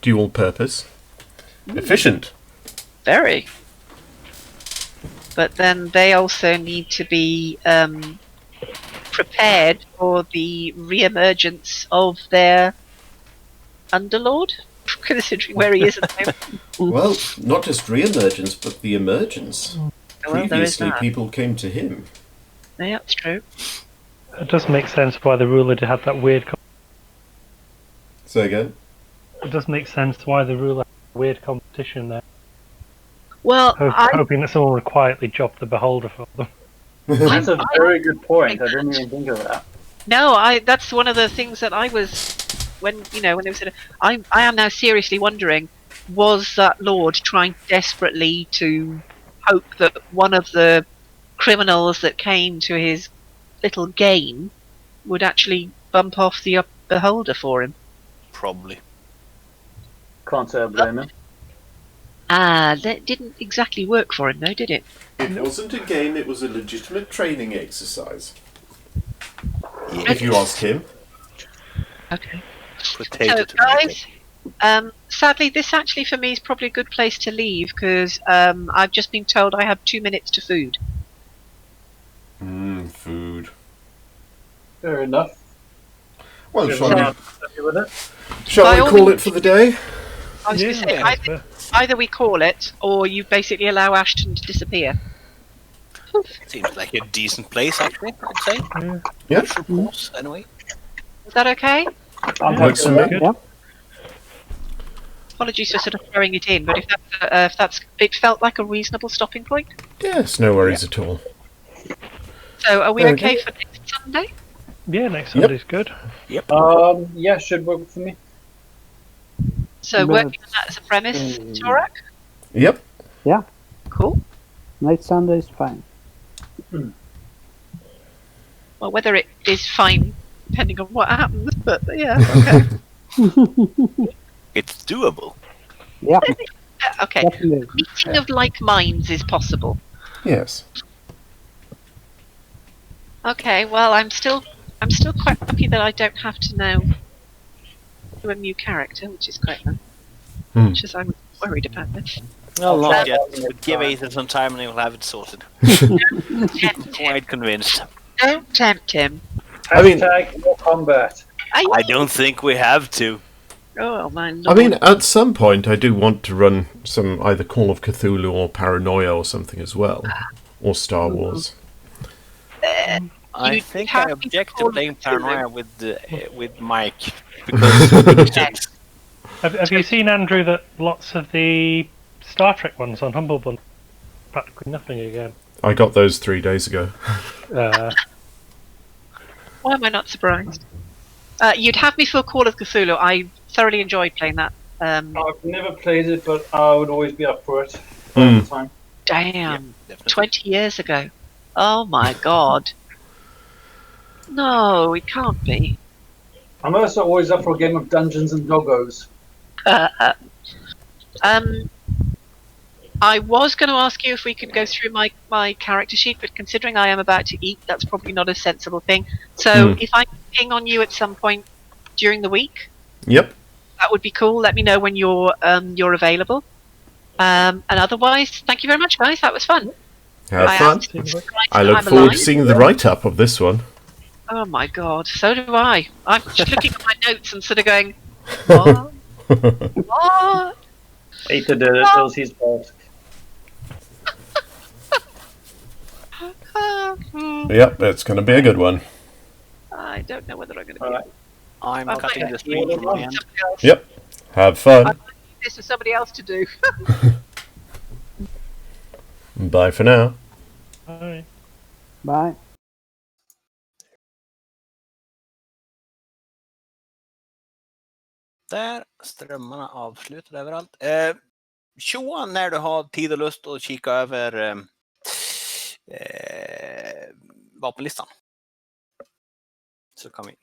Dual purpose. Efficient. Very. But then they also need to be prepared for the re-emergence of their underlord, considering where he is at the moment. Well, not just re-emergence, but the emergence. Well, there is Previously, that. people came to him. Yeah, that's true. It does make sense why the ruler had that weird. Say again. It does make sense why the ruler had a weird competition there. Well, Hoping that someone would quietly job the beholder for them. That's a very good point. I didn't even think of that. No, that's one of the things that I was when they were sort of. I am now seriously wondering: was that lord trying desperately to hope that one of the criminals that came to his little game would actually bump off the beholder for him? Probably. Can't say I blame him. That didn't exactly work for him, though, did it? It wasn't a game, it was a legitimate training exercise. Yeah. If you ask him. Okay. Potato So, tomato. guys, Sadly, this actually for me is probably a good place to leave because I've just been told I have 2 minutes to food. Food. Fair enough. Well, Is shall everyone we, happy with it? shall By we all call means- it for the day? I was going to say, either we call it or you basically allow Ashton to disappear. Seems like a decent place, actually, I'd say. Yeah. Neutral pause, anyway. Is that okay? I'm Works happy for with me. that. Yeah. Apologies for sort of throwing it in, but if that's it felt like a reasonable stopping point. Yes, no worries at all. So are we Very okay good. for next Sunday? Yeah, next Yep. Sunday's good. Yeah, should work for me. So But- working on that as a premise, Torak? Yep. Cool. Next Sunday is fine. Well, whether it is fine depending on what happens, but yeah, okay. It's doable. Yeah, Okay. definitely. Meeting of like minds is possible. Yes. Okay, well, I'm still quite happy that I don't have to now do a new character, which is quite nice. Much as I was worried about this. Well, I'll not try yet. that next But give time. Aether some time and he'll have it sorted. Tempt him. Quite convinced. Don't tempt him. I mean- Hashtag no combat. I don't think we have to. Oh my lord. I mean, at some point, I do want to run some either Call of Cthulhu or Paranoia or something as well, or Star Wars. I You think have I to object call to playing it Paranoia with Mike because Have you seen, Andrew, that lots of the Star Trek ones on Humble Bundle practically nothing again? I got those 3 days ago. Why am I not surprised? You'd have me for Call of Cthulhu. I thoroughly enjoyed playing that. I've never played it, but I would always be up for it. All the time. Damn. definitely. 20 years ago. Oh my god. No, it can't be. I'm also always up for a game of Dungeons and Doggos. I was going to ask you if we could go through my character sheet, but considering I am about to eat, that's probably not a sensible thing. So if I ping on you at some point during the week, Yep. that would be cool. Let me know when you're available. And otherwise, thank you very much, guys. That was fun. Have I fun. asked you to I look I'm forward alive. to seeing the write-up of this one. Oh my god, so do I. I'm just looking at my notes and sort of going, what? What? Aether did it. It was his fault. Yep, it's going to be a good one. I don't know whether I'm going to be Alright. I'm I cutting might the stream from my end. somebody else. Yep. Have I fun. might leave this for somebody else to do. Bye for now. Bye. Bye. Där, strömmarna avslutar överallt. Tjoa när du har tid och lust att kika över vapenlistan. Så kan vi